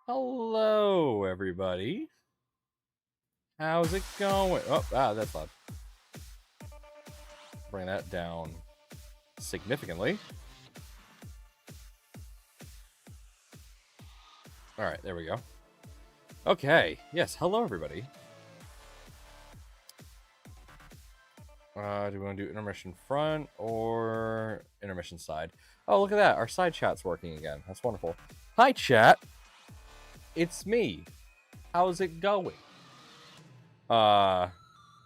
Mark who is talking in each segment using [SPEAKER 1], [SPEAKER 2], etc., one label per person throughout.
[SPEAKER 1] Hello, everybody. How's it going? Oh, that's loud. Bring that down significantly. All right, there we go. Okay, yes, hello, everybody. Do we want to do intermission front or intermission side? Oh, look at that. Our side chat's working again. That's wonderful. Hi, chat. It's me. How's it going?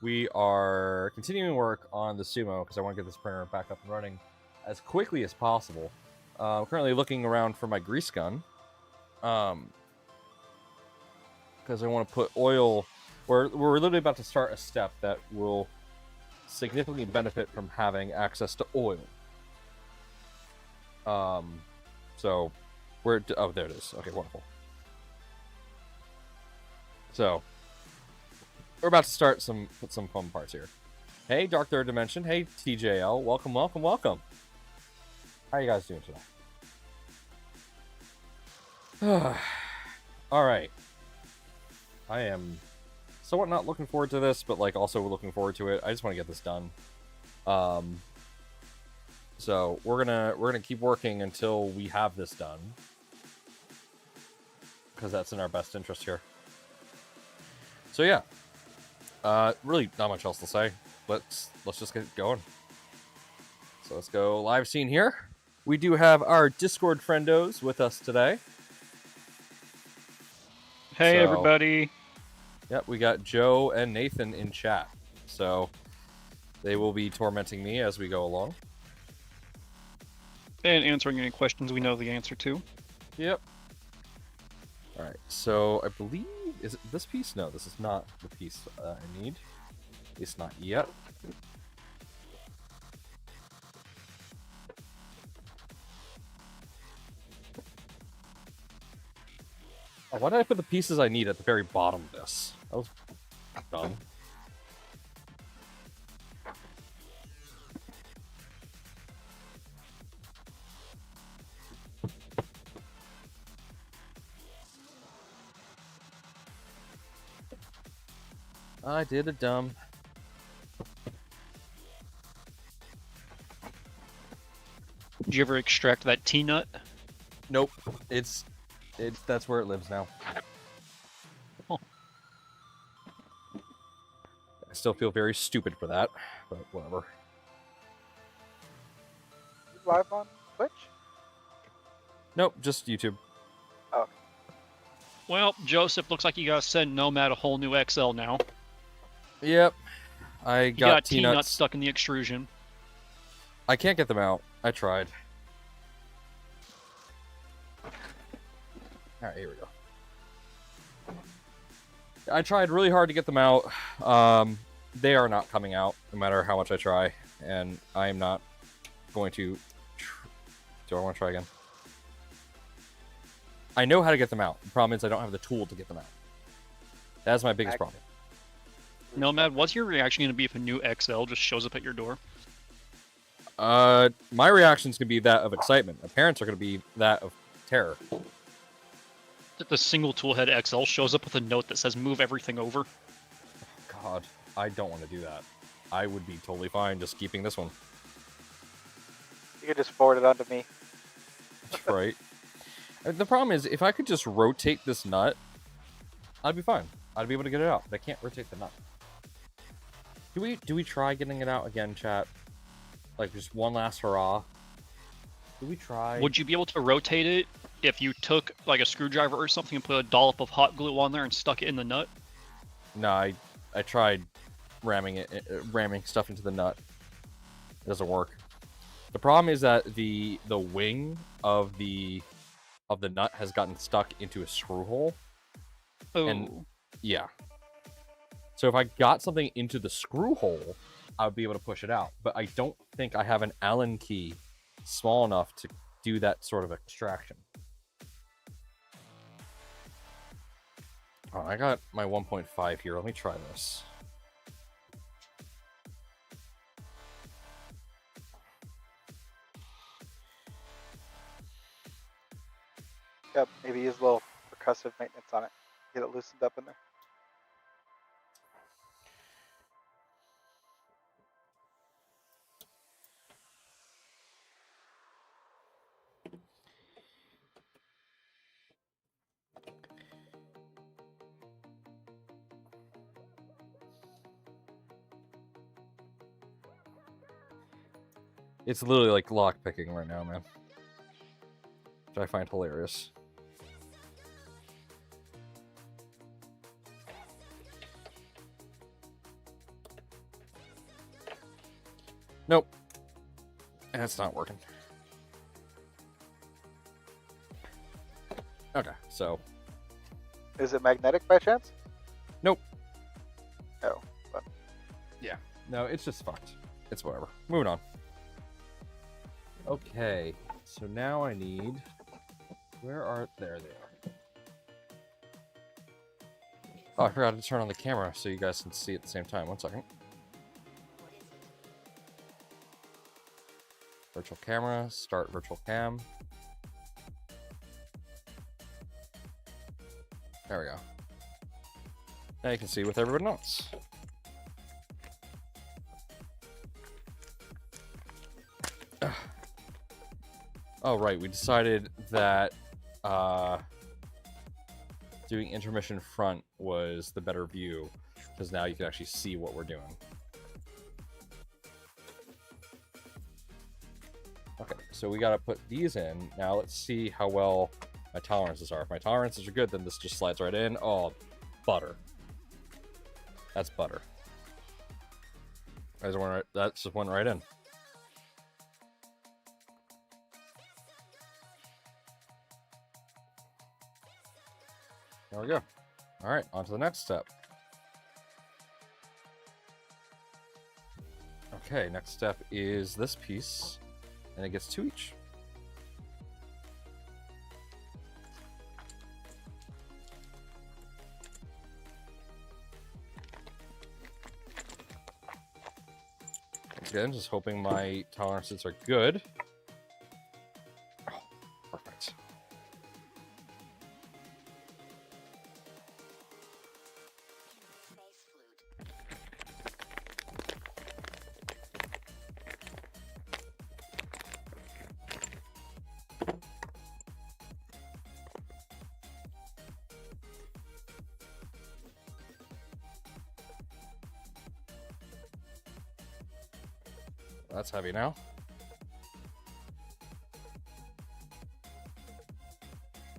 [SPEAKER 1] We are continuing work on the Sumo because I want to get this printer back up and running as quickly as possible. I'm currently looking around for my grease gun. Because I want to put oil... We're literally about to start a step that will significantly benefit from having access to oil. So, we're... Oh, there it is. Okay, wonderful. So, we're about to start put some fun parts here. Hey, Dark Third Dimension. Hey, TJL. Welcome, welcome, welcome. How are you guys doing today? Alright. I am somewhat not looking forward to this, but like also looking forward to it. I just want to get this done. So we're gonna keep working until we have this done. Because that's in our best interest here. So yeah. Really not much else to say. Let's just get going. So let's go live scene here. We do have our Discord friendos with us today.
[SPEAKER 2] Hey, everybody.
[SPEAKER 1] Yep, we got Joe and Nathan in chat. So they will be tormenting me as we go along.
[SPEAKER 2] And answering any questions we know the answer to.
[SPEAKER 1] Yep. Alright, so I believe... Is it this piece? No, this is not the piece I need. At least not yet. Oh, why did I put the pieces I need at the very bottom of this? That was dumb. I did a dumb.
[SPEAKER 2] Did you ever extract that T-nut?
[SPEAKER 1] Nope. It's That's where it lives now.
[SPEAKER 2] Oh.
[SPEAKER 1] I still feel very stupid for that, but whatever.
[SPEAKER 3] Live on Twitch?
[SPEAKER 1] Nope, just YouTube.
[SPEAKER 3] Oh.
[SPEAKER 2] Well, Joseph, looks like you gotta send Nomad a whole new XL now.
[SPEAKER 1] Yep. I
[SPEAKER 2] You
[SPEAKER 1] got
[SPEAKER 2] got T-nuts stuck in the extrusion.
[SPEAKER 1] I can't get them out. I tried. Alright, here we go. I tried really hard to get them out. They are not coming out, no matter how much I try. And I am not going to... Do I want to try again? I know how to get them out. The problem is I don't have the tool to get them out. That's my biggest problem.
[SPEAKER 2] Nomad, what's your reaction gonna be if a new XL just shows up at your door?
[SPEAKER 1] My reaction's going to be that of excitement. My parents are going to be that of terror.
[SPEAKER 2] That the single toolhead XL shows up with a note that says "Move everything over."
[SPEAKER 1] God, I don't want to do that. I would be totally fine just keeping this one.
[SPEAKER 3] You could just forward it on to me.
[SPEAKER 1] That's right. The problem is, if I could just rotate this nut, I'd be fine. I'd be able to get it out, but I can't rotate the nut. Do we try getting it out again, chat? Like, just one last hurrah? Do we try?
[SPEAKER 2] Would you be able to rotate it if you took like a screwdriver or something and put a dollop of hot glue on there and stuck it in the nut?
[SPEAKER 1] No, I tried ramming stuff into the nut. It doesn't work. The problem is that the wing of the nut has gotten stuck into a screw hole.
[SPEAKER 2] Oh.
[SPEAKER 1] And yeah. So if I got something into the screw hole, I would be able to push it out. But I don't think I have an Allen key small enough to do that sort of extraction. Oh, I got my 1.5 here. Let me try this.
[SPEAKER 3] Yep, maybe use a little percussive maintenance on it. Get it loosened up in there.
[SPEAKER 1] It's literally like lockpicking right now, man. Which I find hilarious. Nope. That's not working. Okay, so...
[SPEAKER 3] Is it magnetic by chance?
[SPEAKER 1] Nope.
[SPEAKER 3] Oh, but...
[SPEAKER 1] Yeah. No, it's just fucked. It's whatever. Moving on. Okay, so now I need... Where are... There they are. Oh, I forgot to turn on the camera so you guys can see at the same time. One second. Virtual camera, start virtual cam. There we go. Now you can see with everyone else. Oh, right, we decided that doing intermission front was the better view, because now you can actually see what we're doing. Okay, so we gotta put these in. Now let's see how well my tolerances are. If my tolerances are good, then this just slides right in. Oh, butter. That's butter. That just went right in. There we go. All right, on to the next step. Okay, next step is this piece, and it gets 2 each. Again, just hoping my tolerances are good. Oh, perfect. That's heavy now.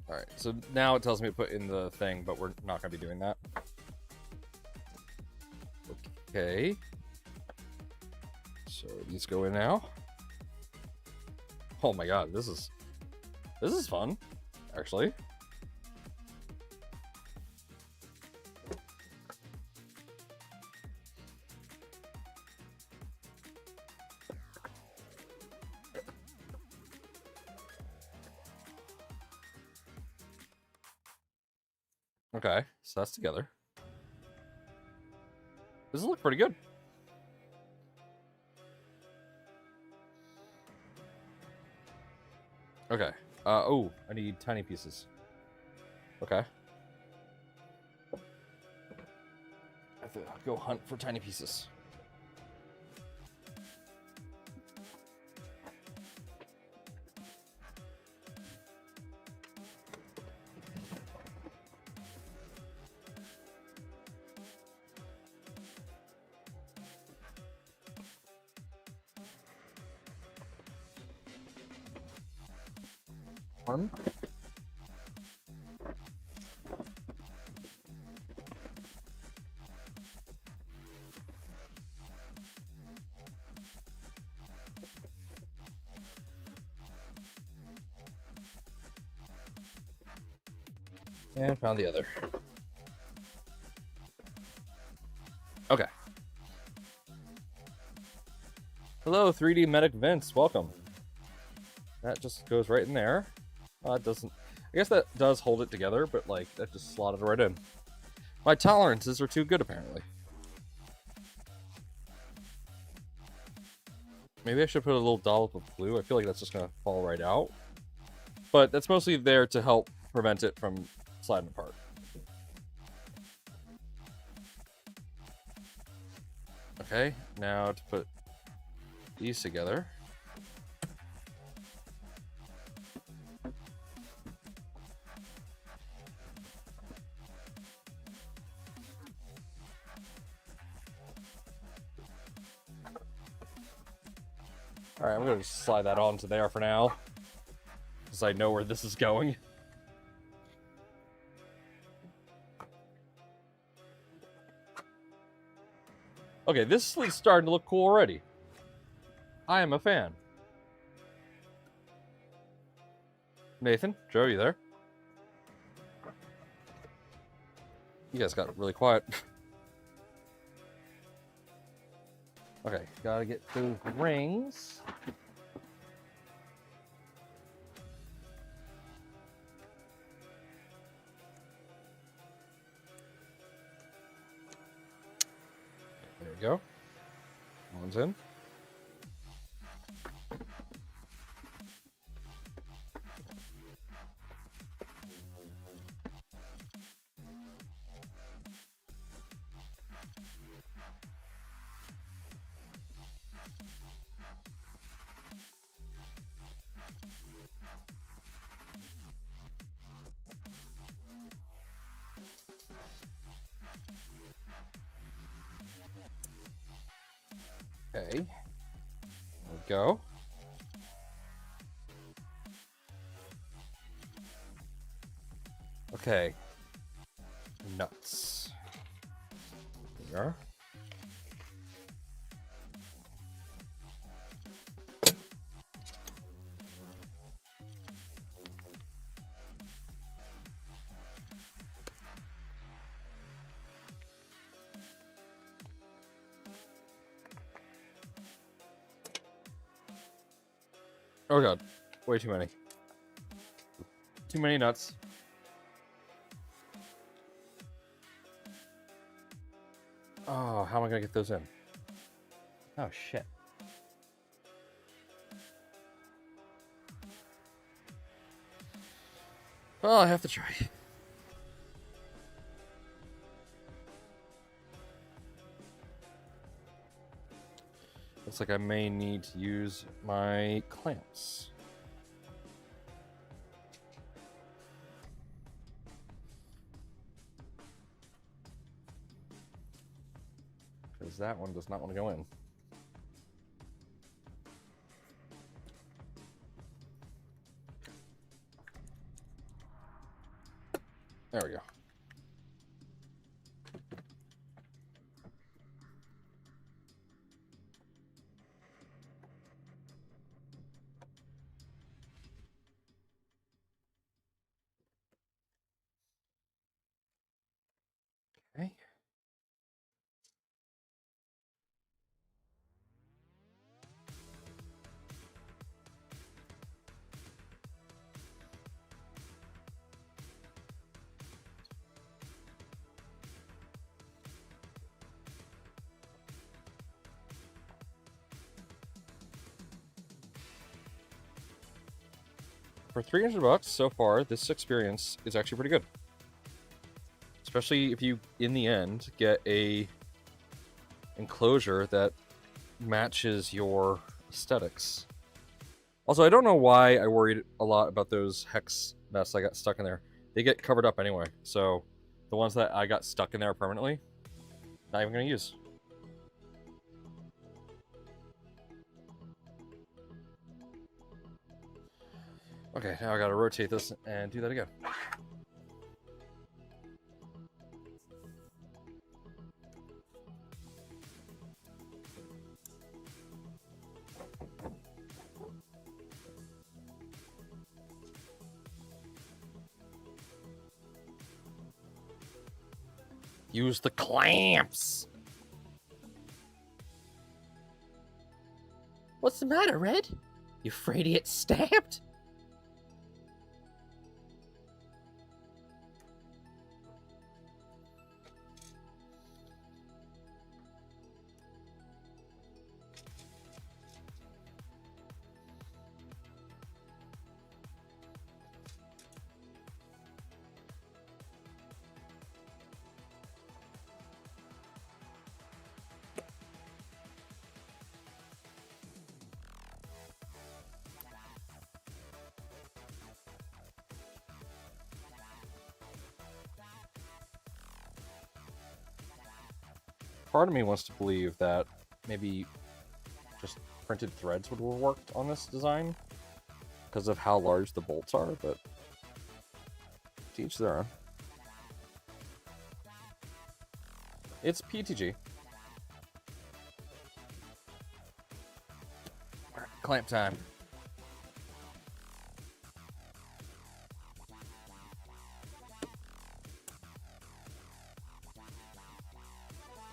[SPEAKER 1] Alright, so now it tells me to put in the thing, but we're not going to be doing that. Okay. So these go in now. Oh my god, this is fun, actually. Okay, so that's together. This looks pretty good. Okay. Oh, I need tiny pieces. Okay. I have to go hunt for tiny pieces. One. And found the other. Okay. Hello, 3D Medic Vince. Welcome. That just goes right in there. It doesn't... I guess that does hold it together, but, like, that just slotted right in. My tolerances are too good, apparently. Maybe I should put a little dollop of glue. I feel like that's just going to fall right out. But that's mostly there to help prevent it from sliding apart. Okay, now to put these together. Alright, I'm going to just slide that onto there for now. Because I know where this is going. Okay, this is starting to look cool already. I am a fan. Nathan, Joe, you there? You guys got really quiet. Okay, gotta get those rings. There we go. One's in. Okay. There we go. Okay. Nuts. There we are. Oh god. Way too many. Too many nuts. Oh, how am I gonna get those in? Oh shit. Well, I have to try. Looks like I may need to use my clamps. Because that one does not want to go in. There we go. Okay. For $300 so far, this experience is actually pretty good. Especially if you, in the end, get a enclosure that matches your aesthetics. Also, I don't know why I worried a lot about those hex nests I got stuck in there. They get covered up anyway, so the ones that I got stuck in there permanently, not even going to use. Okay, now I gotta rotate this and do that again. Use the clamps!
[SPEAKER 4] What's the matter, Red? You afraid to get stabbed?
[SPEAKER 1] Part of me wants to believe that maybe just printed threads would have worked on this design because of how large the bolts are, but to each their own. It's PTG. Clamp time.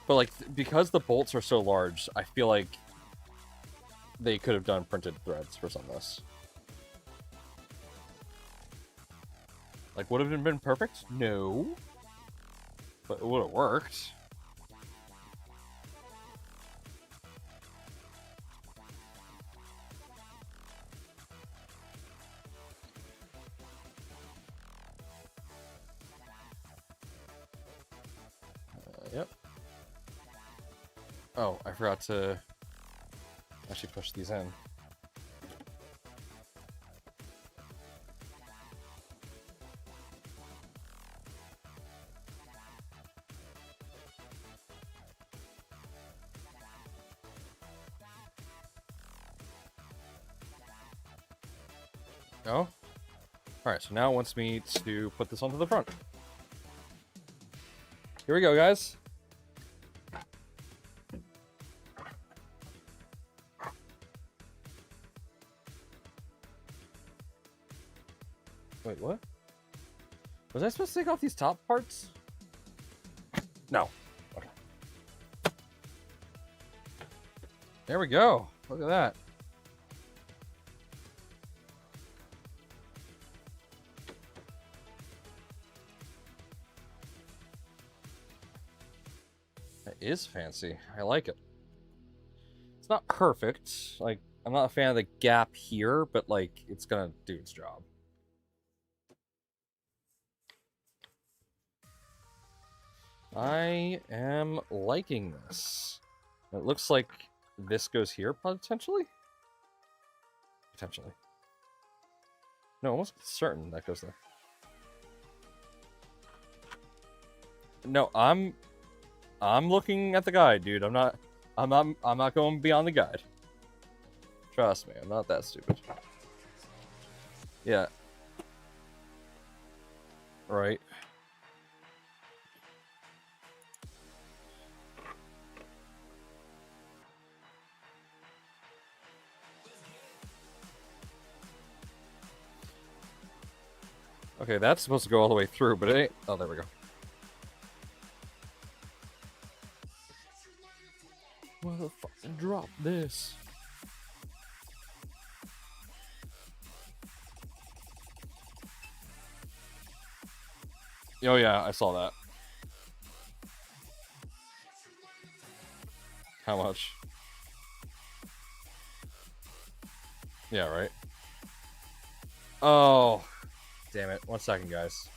[SPEAKER 1] But like, because the bolts are so large, I feel like they could have done printed threads for some of this. Like, would have it been perfect? No. But it would have worked. Yep. Oh, I forgot to actually push these in. Oh. Alright, so now it wants me to put this onto the front. Here we go, guys. Wait, what? Was I supposed to take off these top parts? No. Okay. There we go. Look at that. That is fancy. I like it. It's not perfect. Like, I'm not a fan of the gap here, but like, it's gonna do its job. I am liking this. It looks like this goes here, potentially? Potentially. No, almost certain that goes there. No, I'm looking at the guide, dude. I'm not going beyond the guide. Trust me, I'm not that stupid. Yeah. Right. Okay, that's supposed to go all the way through, but it ain't. Oh, there we go. Motherfucking drop this. Oh yeah, I saw that. How much? Yeah, right. Oh, damn it. 1 second, guys.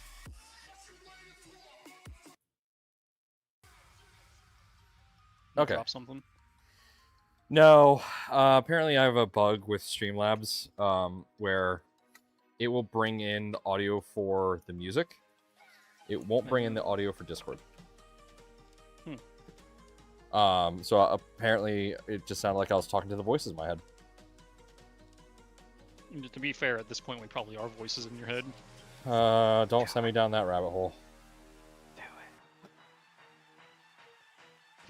[SPEAKER 1] Okay.
[SPEAKER 2] Drop something.
[SPEAKER 1] No, apparently I have a bug with Streamlabs where it will bring in the audio for the music. It won't bring in the audio for Discord. So apparently it just sounded like I was talking to the voices in my head.
[SPEAKER 2] To be fair, at this point, we probably are voices in your head.
[SPEAKER 1] Don't send me down that rabbit hole.
[SPEAKER 3] Do it.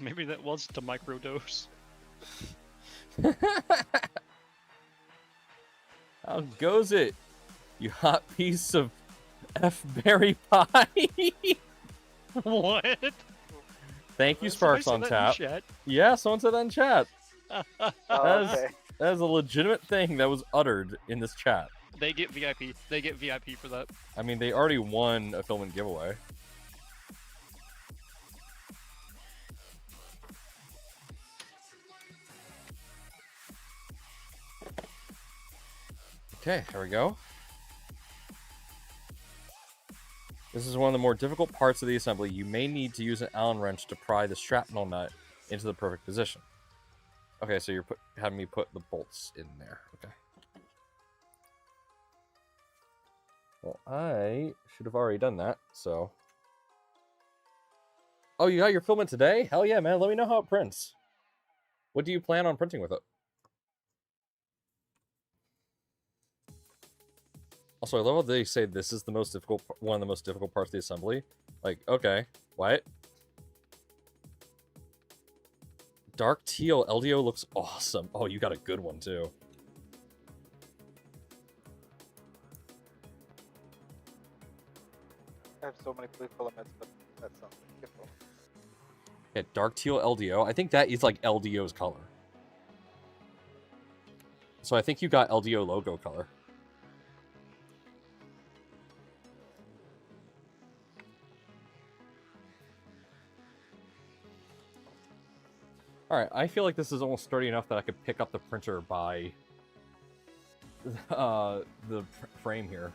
[SPEAKER 2] Maybe that was to microdose.
[SPEAKER 1] How goes it, you hot piece of F-berry pie?
[SPEAKER 2] What?
[SPEAKER 1] Thank you,
[SPEAKER 2] Somebody
[SPEAKER 1] Sparks
[SPEAKER 2] said
[SPEAKER 1] on
[SPEAKER 2] that in
[SPEAKER 1] tap.
[SPEAKER 2] chat.
[SPEAKER 1] Yeah, someone said that in chat.
[SPEAKER 3] Oh,
[SPEAKER 1] That is-
[SPEAKER 3] okay.
[SPEAKER 1] That is a legitimate thing that was uttered in this chat.
[SPEAKER 2] They get VIP. They get VIP for that.
[SPEAKER 1] I mean, they already won a filament giveaway. Okay, there we go. This is one of the more difficult parts of the assembly. You may need to use an Allen wrench to pry the shrapnel nut into the perfect position. Okay, so you're having me put the bolts in there. Okay. Well, I should have already done that, so... Oh, you got your filament today? Hell yeah, man. Let me know how it prints. What do you plan on printing with it? Also, I love how they say this is the most difficult, one of the most difficult parts of the assembly. Like, okay, what? Dark teal LDO looks awesome. Oh, you got a good one too.
[SPEAKER 3] I have so many blue filaments, but that sounds like a good one.
[SPEAKER 1] Yeah, dark teal LDO. I think that is like LDO's color. So I think you got LDO logo color. Alright, I feel like this is almost sturdy enough that I could pick up the printer by the frame here.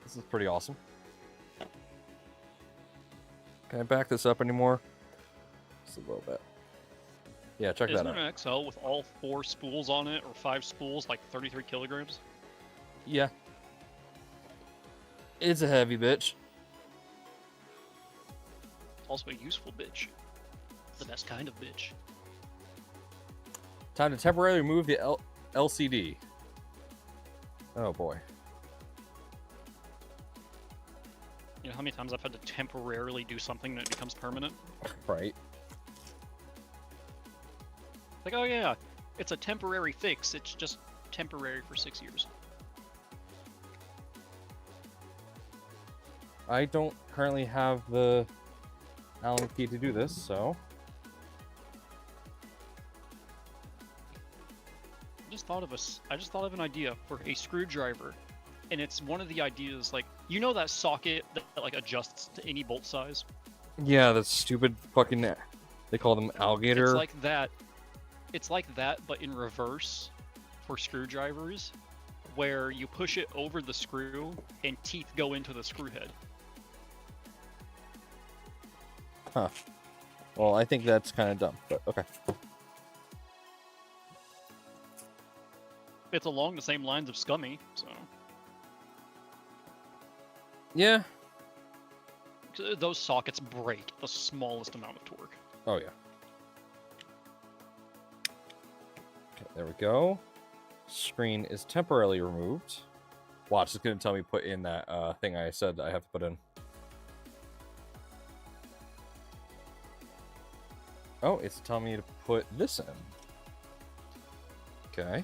[SPEAKER 1] This is pretty awesome. Can I back this up anymore? Just a little bit. Yeah, check
[SPEAKER 2] Isn't
[SPEAKER 1] that out.
[SPEAKER 2] an XL with all 4 spools on it, or 5 spools, like 33 kilograms?
[SPEAKER 1] Yeah. It's a heavy bitch.
[SPEAKER 2] Also a useful bitch. The best kind of bitch.
[SPEAKER 1] Time to temporarily remove the LCD. Oh boy.
[SPEAKER 2] You know how many times I've had to temporarily do something that becomes permanent?
[SPEAKER 1] Right.
[SPEAKER 2] Like, oh yeah, it's a temporary fix. It's just temporary for 6 years.
[SPEAKER 1] I don't currently have the Allen key to do this, so...
[SPEAKER 2] I just thought of an idea for a screwdriver, and it's one of the ideas, like, you know that socket that like adjusts to any bolt size?
[SPEAKER 1] Yeah, that stupid fucking... They call them alligator.
[SPEAKER 2] It's like that. It's like that, but in reverse for screwdrivers, where you push it over the screw and teeth go into the screw head.
[SPEAKER 1] Huh. Well, I think that's kind of dumb, but okay.
[SPEAKER 2] It's along the same lines of Scummy, so...
[SPEAKER 1] Yeah.
[SPEAKER 2] Those sockets break the smallest amount of torque.
[SPEAKER 1] Oh, yeah. Okay, there we go. Screen is temporarily removed. Watch, it's going to tell me put in that thing I said I have to put in. Oh, it's telling me to put this in. Okay.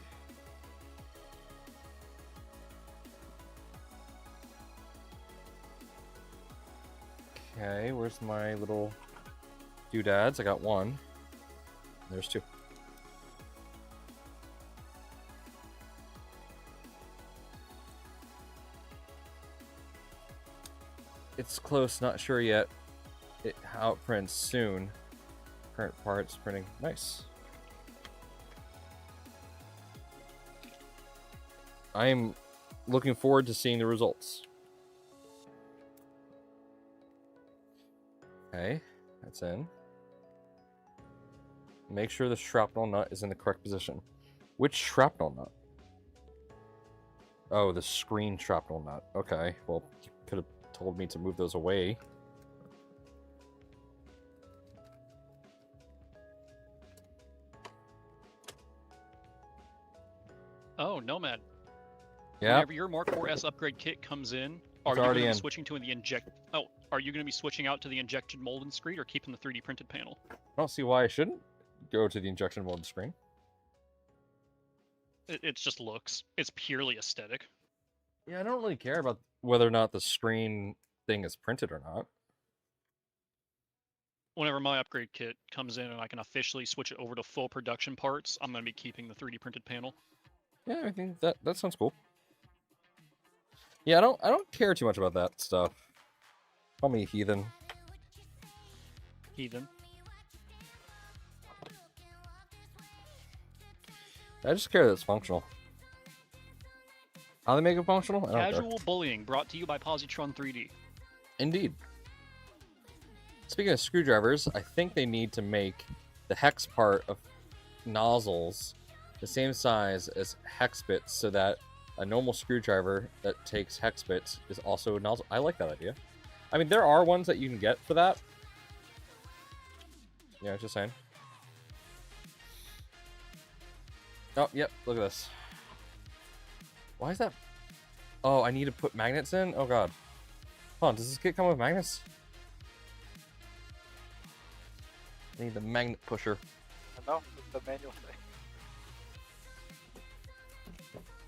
[SPEAKER 1] Okay, where's my little doodads? I got one. There's two. It's close, not sure yet. How it prints soon. Current parts printing. Nice. I am looking forward to seeing the results. Okay, that's in. Make sure the shrapnel nut is in the correct position. Which shrapnel nut? Oh, the screen shrapnel nut. Okay, well, you could have told me to move those away.
[SPEAKER 2] Oh, Nomad.
[SPEAKER 1] Yeah,
[SPEAKER 2] Whenever your Mark IV S upgrade kit comes in, are you going
[SPEAKER 1] already
[SPEAKER 2] to be
[SPEAKER 1] in.
[SPEAKER 2] switching to the inject? Oh, are you going to be switching out to the injected molded screen or keeping the 3D printed panel?
[SPEAKER 1] I don't see why I shouldn't go to the injection molded screen.
[SPEAKER 2] It just looks. It's purely aesthetic.
[SPEAKER 1] Yeah, I don't really care about whether or not the screen thing is printed or not.
[SPEAKER 2] Whenever my upgrade kit comes in and I can officially switch it over to full production parts, I'm going to be keeping the 3D printed panel.
[SPEAKER 1] Yeah, I think that sounds cool. Yeah, I don't care too much about that stuff. Call me heathen.
[SPEAKER 2] Heathen.
[SPEAKER 1] I just care that it's functional. How they make it functional? I don't care.
[SPEAKER 2] Casual bullying brought to you by Positron 3D.
[SPEAKER 1] Indeed. Speaking of screwdrivers, I think they need to make the hex part of nozzles the same size as hex bits so that a normal screwdriver that takes hex bits is also a nozzle. I like that idea. I mean, there are ones that you can get for that. Yeah, just saying. Oh, yep, look at this. Why is that? Oh, I need to put magnets in? Oh, God. Hold on, does this kit come with magnets? I need the magnet pusher.
[SPEAKER 3] I know, it's the manual thing.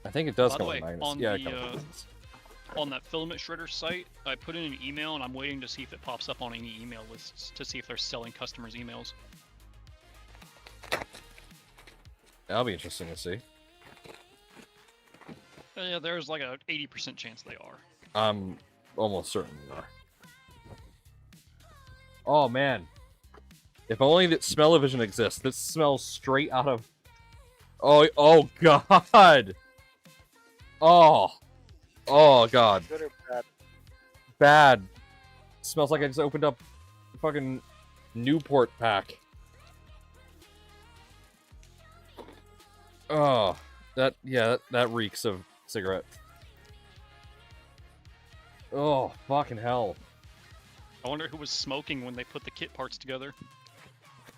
[SPEAKER 1] I think it does
[SPEAKER 2] By the
[SPEAKER 1] come
[SPEAKER 2] way,
[SPEAKER 1] with magnets.
[SPEAKER 2] on
[SPEAKER 1] Yeah,
[SPEAKER 2] the,
[SPEAKER 1] it comes with magnets.
[SPEAKER 2] On that filament shredder site, I put in an email and I'm waiting to see if it pops up on any email lists to see if they're selling customers' emails.
[SPEAKER 1] That'll be interesting to see.
[SPEAKER 2] Yeah, there's like a 80% chance they are.
[SPEAKER 1] I'm almost certain they are. Oh, man. If only that smell-o-vision exists. This smells straight out of... Oh, God! Oh, God.
[SPEAKER 3] Good or bad?
[SPEAKER 1] Bad. Smells like I just opened up a fucking Newport pack. Oh, that reeks of cigarette. Oh, fucking hell.
[SPEAKER 2] I wonder who was smoking when they put the kit parts together.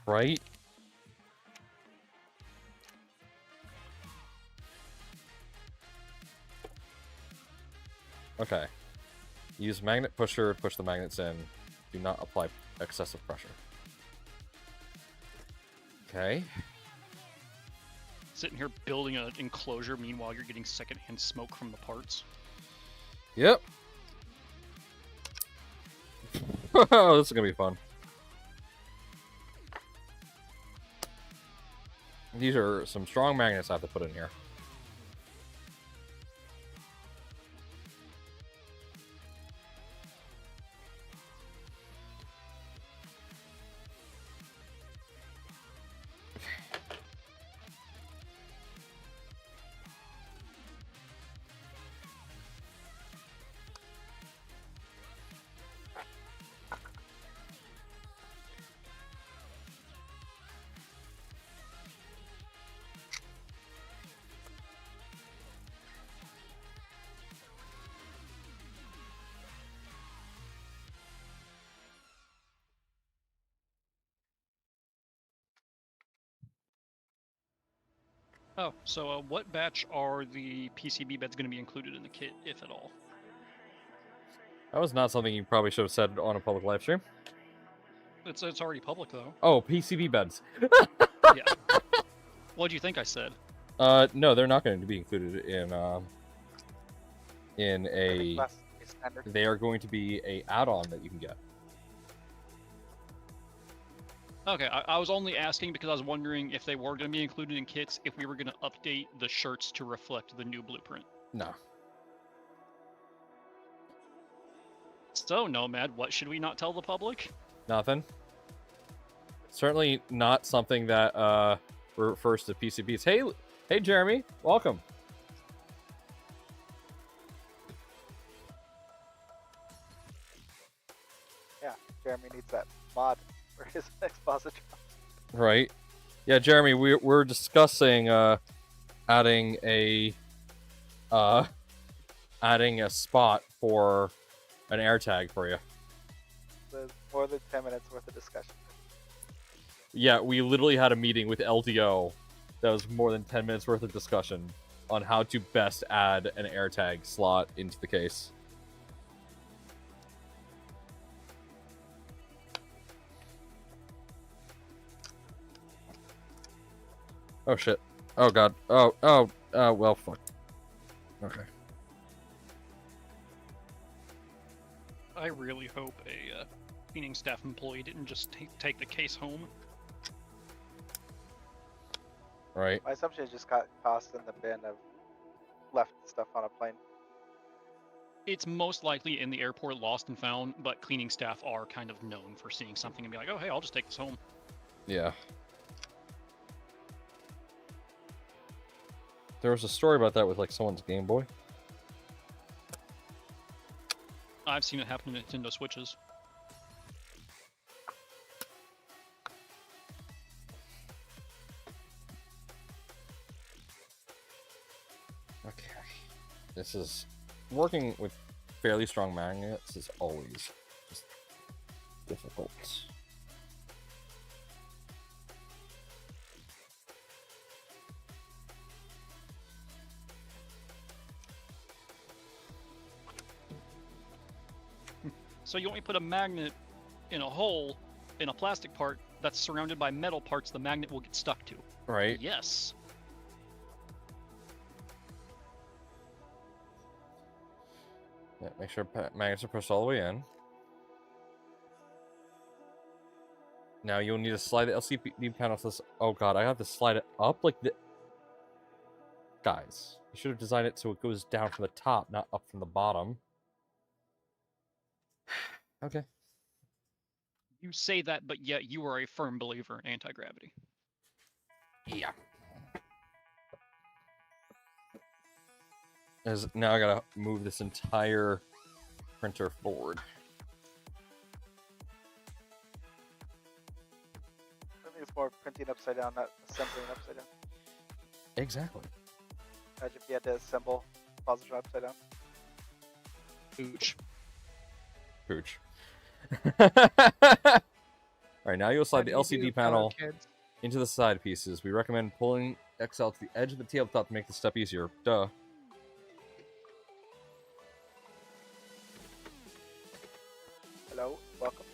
[SPEAKER 1] Right? Okay. Use magnet pusher, push the magnets in. Do not apply excessive pressure. Okay.
[SPEAKER 2] Sitting here building an enclosure, meanwhile you're getting secondhand smoke from the parts.
[SPEAKER 1] Yep. Oh, this is gonna be fun. These are some strong magnets I have to put in here.
[SPEAKER 2] Oh, so what batch are the PCB beds going to be included in the kit, if at all?
[SPEAKER 1] That was not something you probably should have said on a public live stream.
[SPEAKER 2] It's already public though.
[SPEAKER 1] Oh, PCB beds.
[SPEAKER 2] Yeah. What do you think I said?
[SPEAKER 1] No, they're not going to be included in a.
[SPEAKER 3] Class A standard.
[SPEAKER 1] They are going to be a add-on that you can get.
[SPEAKER 2] Okay, I was only asking because I was wondering if they were going to be included in kits, if we were going to update the shirts to reflect the new blueprint.
[SPEAKER 1] No.
[SPEAKER 2] So, Nomad, what should we not tell the public?
[SPEAKER 1] Nothing. Certainly not something that refers to PCBs. Hey, Jeremy, welcome.
[SPEAKER 3] Yeah, Jeremy needs that mod for his expositor.
[SPEAKER 1] Right. Yeah, Jeremy, we're discussing adding a spot for an air tag for you.
[SPEAKER 3] There's more than 10 minutes worth of discussion.
[SPEAKER 1] Yeah, we literally had a meeting with LDO that was more than 10 minutes worth of discussion on how to best add an air tag slot into the case. Oh shit. Oh god. Oh, well, fuck. Okay.
[SPEAKER 2] I really hope a cleaning staff employee didn't just take the case home.
[SPEAKER 1] Right.
[SPEAKER 3] My assumption is just got tossed in the bin of left stuff on a plane.
[SPEAKER 2] It's most likely in the airport, lost and found, but cleaning staff are kind of known for seeing something and be like, oh, hey, I'll just take this home.
[SPEAKER 1] Yeah. There was a story about that with like someone's Game Boy.
[SPEAKER 2] I've seen it happen to Nintendo Switches.
[SPEAKER 1] Okay. This is working with fairly strong magnets is always just difficult.
[SPEAKER 2] So you want me to put a magnet in a hole in a plastic part that's surrounded by metal parts the magnet will get stuck to.
[SPEAKER 1] Right?
[SPEAKER 2] Yes.
[SPEAKER 1] Yeah, make sure magnets are pushed all the way in. Now you'll need to slide the LCD panel to this. Oh god, I have to slide it up like the. Guys, you should have designed it so it goes down from the top, not up from the bottom. Okay.
[SPEAKER 2] You say that, but yet you are a firm believer in anti-gravity.
[SPEAKER 1] Yeah. As now I gotta move this entire printer forward.
[SPEAKER 3] I think it's more printing upside down, not assembling upside down.
[SPEAKER 1] Exactly.
[SPEAKER 3] Imagine if you had to assemble positron upside down.
[SPEAKER 2] Ooch.
[SPEAKER 1] Pooch. Alright, now you'll slide the LCD panel into the side pieces. We recommend pulling XL to the edge of the tabletop to make the step easier. Duh.
[SPEAKER 3] Hello, welcome.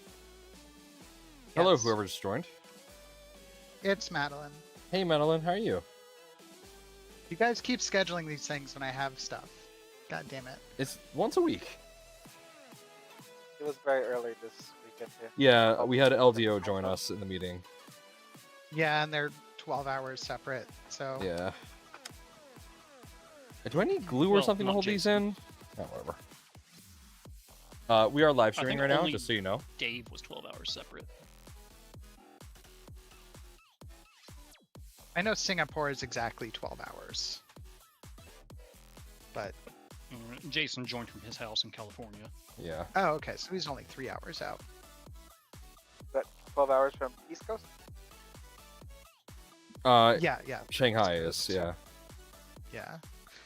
[SPEAKER 1] Hello,
[SPEAKER 5] Yes.
[SPEAKER 1] whoever just joined.
[SPEAKER 5] It's Madeline.
[SPEAKER 1] Hey, Madeline, how are you?
[SPEAKER 5] You guys keep scheduling these things when I have stuff. God damn it.
[SPEAKER 1] It's once a week.
[SPEAKER 3] It was very early this weekend too.
[SPEAKER 1] Yeah, we had LDO join us in the meeting.
[SPEAKER 5] Yeah, and they're 12 hours separate, so...
[SPEAKER 1] Yeah. Do I need glue or
[SPEAKER 2] Well,
[SPEAKER 1] something to
[SPEAKER 2] not
[SPEAKER 1] hold these
[SPEAKER 2] Jason.
[SPEAKER 1] in? Oh, whatever. We are live streaming
[SPEAKER 2] think
[SPEAKER 1] right now,
[SPEAKER 2] only-
[SPEAKER 1] just so you know.
[SPEAKER 2] Dave was 12 hours separate.
[SPEAKER 5] I know Singapore is exactly 12 hours. But,
[SPEAKER 2] Jason joined from his house in California.
[SPEAKER 1] Yeah.
[SPEAKER 5] oh, okay, so he's only 3 hours out.
[SPEAKER 3] But 12 hours from East Coast?
[SPEAKER 5] Yeah, yeah.
[SPEAKER 1] Shanghai is, yeah.
[SPEAKER 5] Yeah.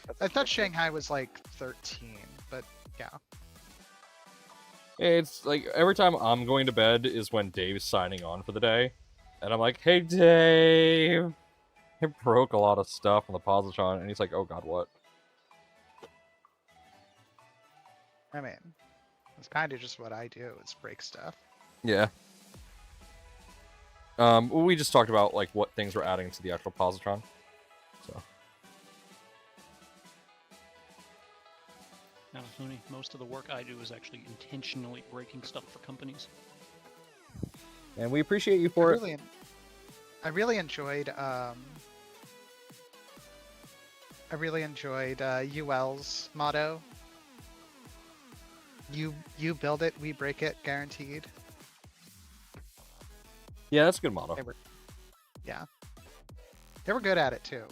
[SPEAKER 3] That's
[SPEAKER 5] I thought
[SPEAKER 3] interesting.
[SPEAKER 5] Shanghai was like 13, but yeah.
[SPEAKER 1] It's like every time I'm going to bed is when Dave's signing on for the day. And I'm like, hey, Dave. I broke a lot of stuff on the positron. And he's like, oh, God, what?
[SPEAKER 5] I mean, it's kind of just what I do, is break stuff.
[SPEAKER 1] Yeah. We just talked about, like, what things we're adding to the actual positron. So.
[SPEAKER 2] Now, Looney, most of the work I do is actually intentionally breaking stuff for companies.
[SPEAKER 1] And we appreciate you for it.
[SPEAKER 5] I really enjoyed UL's motto. You build it, we break it, guaranteed.
[SPEAKER 1] Yeah, that's a good motto.
[SPEAKER 5] They were good at it too.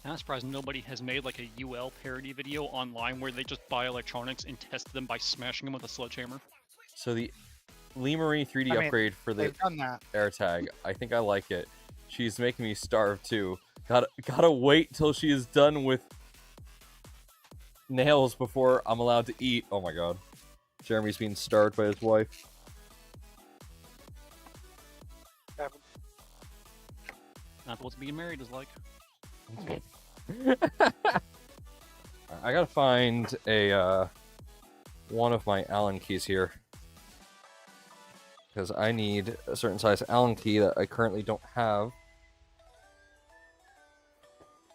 [SPEAKER 2] I'm surprised nobody has made like a UL parody video online where they just buy electronics and test them by smashing them with a sledgehammer.
[SPEAKER 1] So the Lemuri 3D
[SPEAKER 5] I mean,
[SPEAKER 1] upgrade for the
[SPEAKER 5] They've done that.
[SPEAKER 1] AirTag, I think I like it. She's making me starve too. Gotta wait till she is done with nails before I'm allowed to eat. Oh my god. Jeremy's being starved by his wife.
[SPEAKER 3] Happens.
[SPEAKER 2] Not what being married is like.
[SPEAKER 1] I gotta find a one of my Allen keys here. Because I need a certain size Allen key that I currently don't have.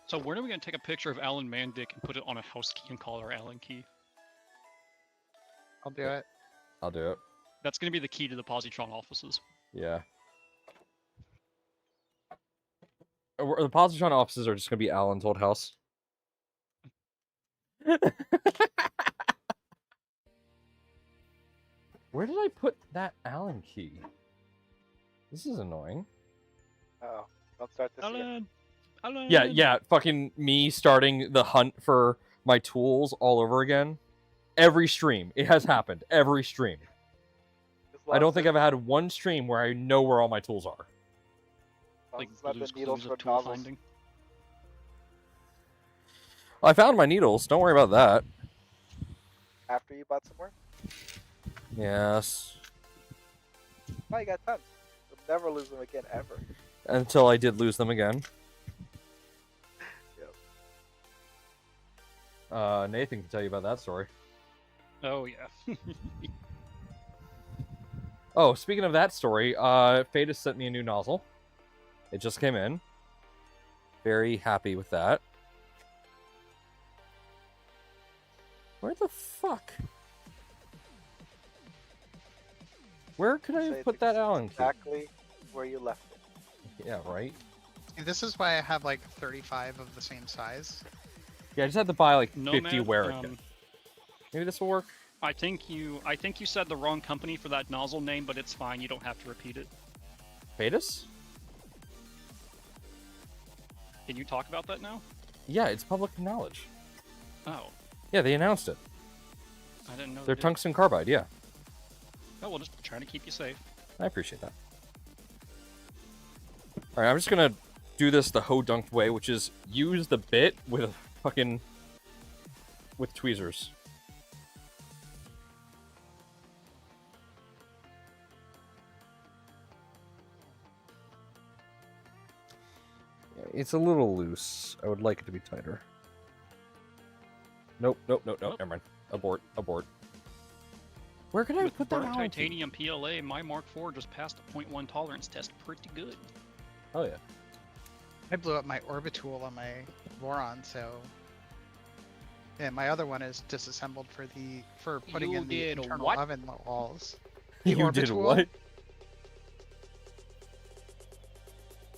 [SPEAKER 2] So when are we gonna take a picture of Alan Mandick and put it on a house key and call it our Allen key?
[SPEAKER 5] I'll do it.
[SPEAKER 1] I'll do it.
[SPEAKER 2] That's gonna be the key to the Positron offices.
[SPEAKER 1] Yeah. The Positron offices are just gonna be Alan's old house. Where did I put that Allen key? This is annoying.
[SPEAKER 3] Oh, don't start this again.
[SPEAKER 2] Alan!
[SPEAKER 1] Yeah, fucking me starting the hunt for my tools all over again. Every stream. It has happened. Every stream. I don't think I've had one stream where I know where all my tools are.
[SPEAKER 2] Like
[SPEAKER 3] It's not the
[SPEAKER 2] Blue's
[SPEAKER 3] needles
[SPEAKER 2] Clues
[SPEAKER 3] for
[SPEAKER 2] of tool
[SPEAKER 3] nozzles.
[SPEAKER 2] finding.
[SPEAKER 1] I found my needles. Don't worry about that.
[SPEAKER 3] After you bought some more?
[SPEAKER 1] Yes.
[SPEAKER 3] Oh, you got tons. You'll never lose them again, ever.
[SPEAKER 1] Until I did lose them again.
[SPEAKER 3] Yep.
[SPEAKER 1] Nathan can tell you about that story.
[SPEAKER 2] Oh yeah.
[SPEAKER 1] Oh, speaking of that story, Fadus sent me a new nozzle. It just came in. Very happy with that. Where the fuck? Where could I
[SPEAKER 3] Say
[SPEAKER 1] have
[SPEAKER 3] it's
[SPEAKER 1] put that Allen key?
[SPEAKER 3] Exactly where you left it.
[SPEAKER 1] Yeah, right?
[SPEAKER 5] And this is why I have like 35 of the same size.
[SPEAKER 1] Yeah, I just had to buy like 50
[SPEAKER 2] Nomad,
[SPEAKER 1] Werican. Maybe this will work?
[SPEAKER 2] I think you said the wrong company for that nozzle name, but it's fine. You don't have to repeat it.
[SPEAKER 1] Fadus?
[SPEAKER 2] Can you talk about that now?
[SPEAKER 1] Yeah, it's public knowledge.
[SPEAKER 2] Oh,
[SPEAKER 1] Yeah, they announced it.
[SPEAKER 2] I didn't know.
[SPEAKER 1] They're
[SPEAKER 2] they did.
[SPEAKER 1] tungsten carbide, yeah.
[SPEAKER 2] Oh, well, just trying to keep you safe.
[SPEAKER 1] I appreciate that. Alright, I'm just gonna do this the ho-dunked way, which is use the bit with fucking... with tweezers. It's a little loose. I would like it to be tighter. Nope,
[SPEAKER 2] Nope.
[SPEAKER 1] never mind. Abort. Where could I
[SPEAKER 2] With
[SPEAKER 1] put that
[SPEAKER 2] burnt
[SPEAKER 1] Allen key?
[SPEAKER 2] titanium PLA, my Mark IV just passed a 0.1 tolerance test pretty good.
[SPEAKER 1] Oh yeah.
[SPEAKER 5] I blew up my Orbitool on my Voron, so. And my other one is disassembled for putting
[SPEAKER 2] You
[SPEAKER 5] in the
[SPEAKER 2] did
[SPEAKER 5] internal
[SPEAKER 2] what?
[SPEAKER 5] oven walls. The
[SPEAKER 1] You did
[SPEAKER 5] Orbitool?
[SPEAKER 1] what?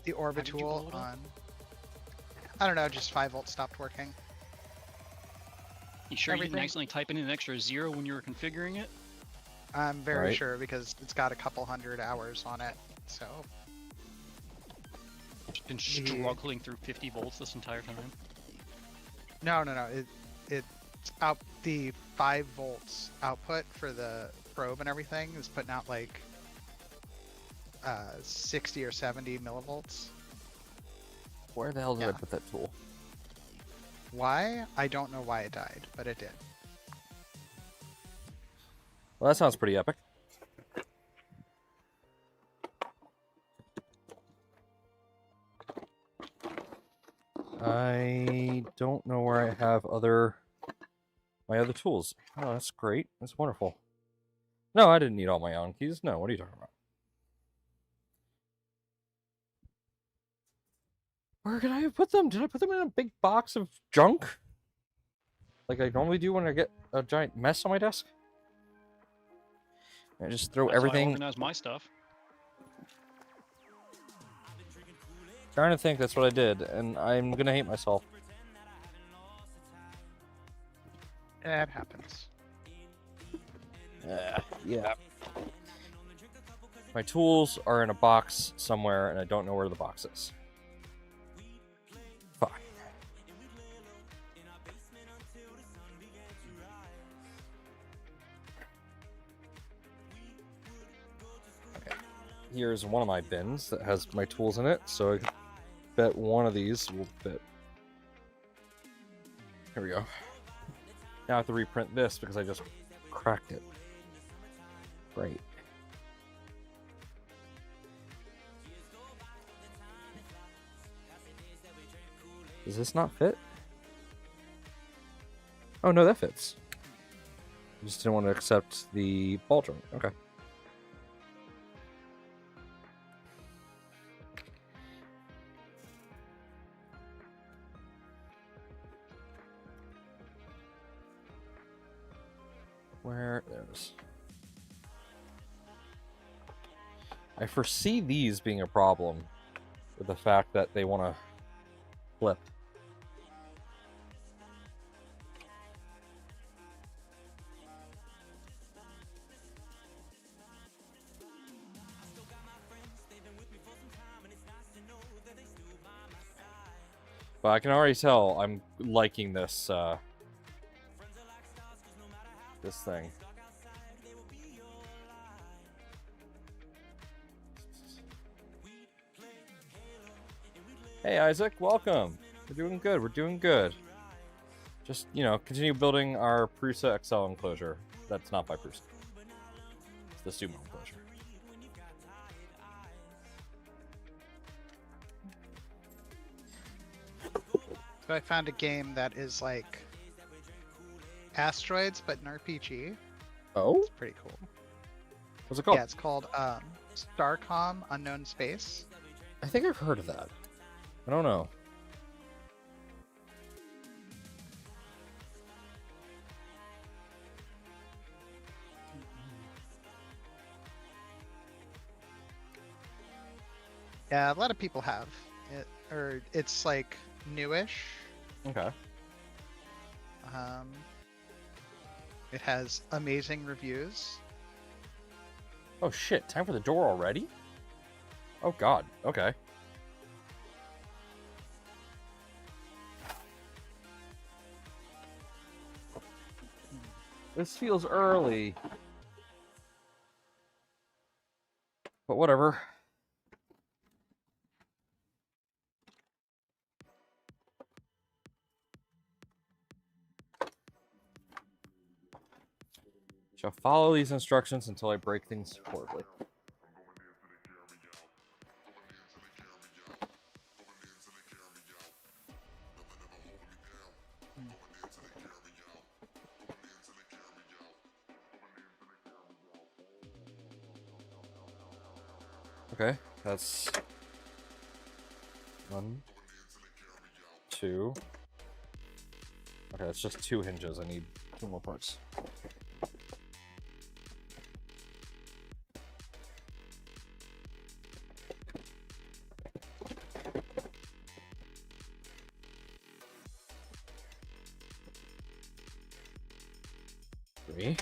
[SPEAKER 5] The
[SPEAKER 2] did you blow
[SPEAKER 5] Orbitool
[SPEAKER 2] it up?
[SPEAKER 5] on. I don't know, just 5 volts stopped working.
[SPEAKER 2] You sure you didn't
[SPEAKER 5] Everything-
[SPEAKER 2] accidentally type in an extra 0 when you were configuring it?
[SPEAKER 5] I'm very
[SPEAKER 1] Right.
[SPEAKER 5] sure because it's got a couple hundred hours on it, so.
[SPEAKER 2] Just been
[SPEAKER 5] Yeah.
[SPEAKER 2] struggling through 50 volts this entire time.
[SPEAKER 5] No. It's out the 5 volts output for the probe and everything is putting out like 60 or 70 millivolts.
[SPEAKER 1] Where the hell did I
[SPEAKER 5] Yeah.
[SPEAKER 1] put that tool?
[SPEAKER 5] Why? I don't know why it died, but it did.
[SPEAKER 1] Well, that sounds pretty epic. I don't know where I have my other tools. Oh, that's great. That's wonderful. No, I didn't need all my Allen keys. No, what are you talking about? Where could I have put them? Did I put them in a big box of junk? Like I normally do when I get a giant mess on my desk? I just throw
[SPEAKER 2] That's how I
[SPEAKER 1] everything.
[SPEAKER 2] organize my stuff.
[SPEAKER 1] Trying to think that's what I did, and I'm gonna hate myself.
[SPEAKER 5] That happens.
[SPEAKER 1] Yeah. My tools are in a box somewhere, and I don't know where the box is. Fine. Okay. Here's one of my bins that has my tools in it, so I bet one of these will fit. Here we go. Now I have to reprint this because I just cracked it. Great. Does this not fit? Oh no, that fits. I just didn't want to accept the ball joint. Okay. Where there's. I foresee these being a problem with the fact that they want to flip. But I can already tell I'm liking this this thing. Hey Isaac, welcome. We're doing good. We're doing good. Just, you know, continue building our Prusa XL enclosure. That's not by Prusa. It's the Sumo enclosure.
[SPEAKER 5] So I found a game that is like asteroids, but an RPG.
[SPEAKER 1] Oh?
[SPEAKER 5] It's pretty cool.
[SPEAKER 1] What's it called?
[SPEAKER 5] Yeah, it's called Starcom Unknown Space.
[SPEAKER 1] I think I've heard of that. I don't know.
[SPEAKER 5] Yeah, a lot of people have it, or it's like newish.
[SPEAKER 1] Okay.
[SPEAKER 5] It has amazing reviews.
[SPEAKER 1] Oh shit, time for the door already? Oh god, okay. This feels early. But whatever. Shall follow these instructions until I break things horribly. Okay, that's 1, 2. Okay, that's just 2 hinges. I need 2 more parts. Three.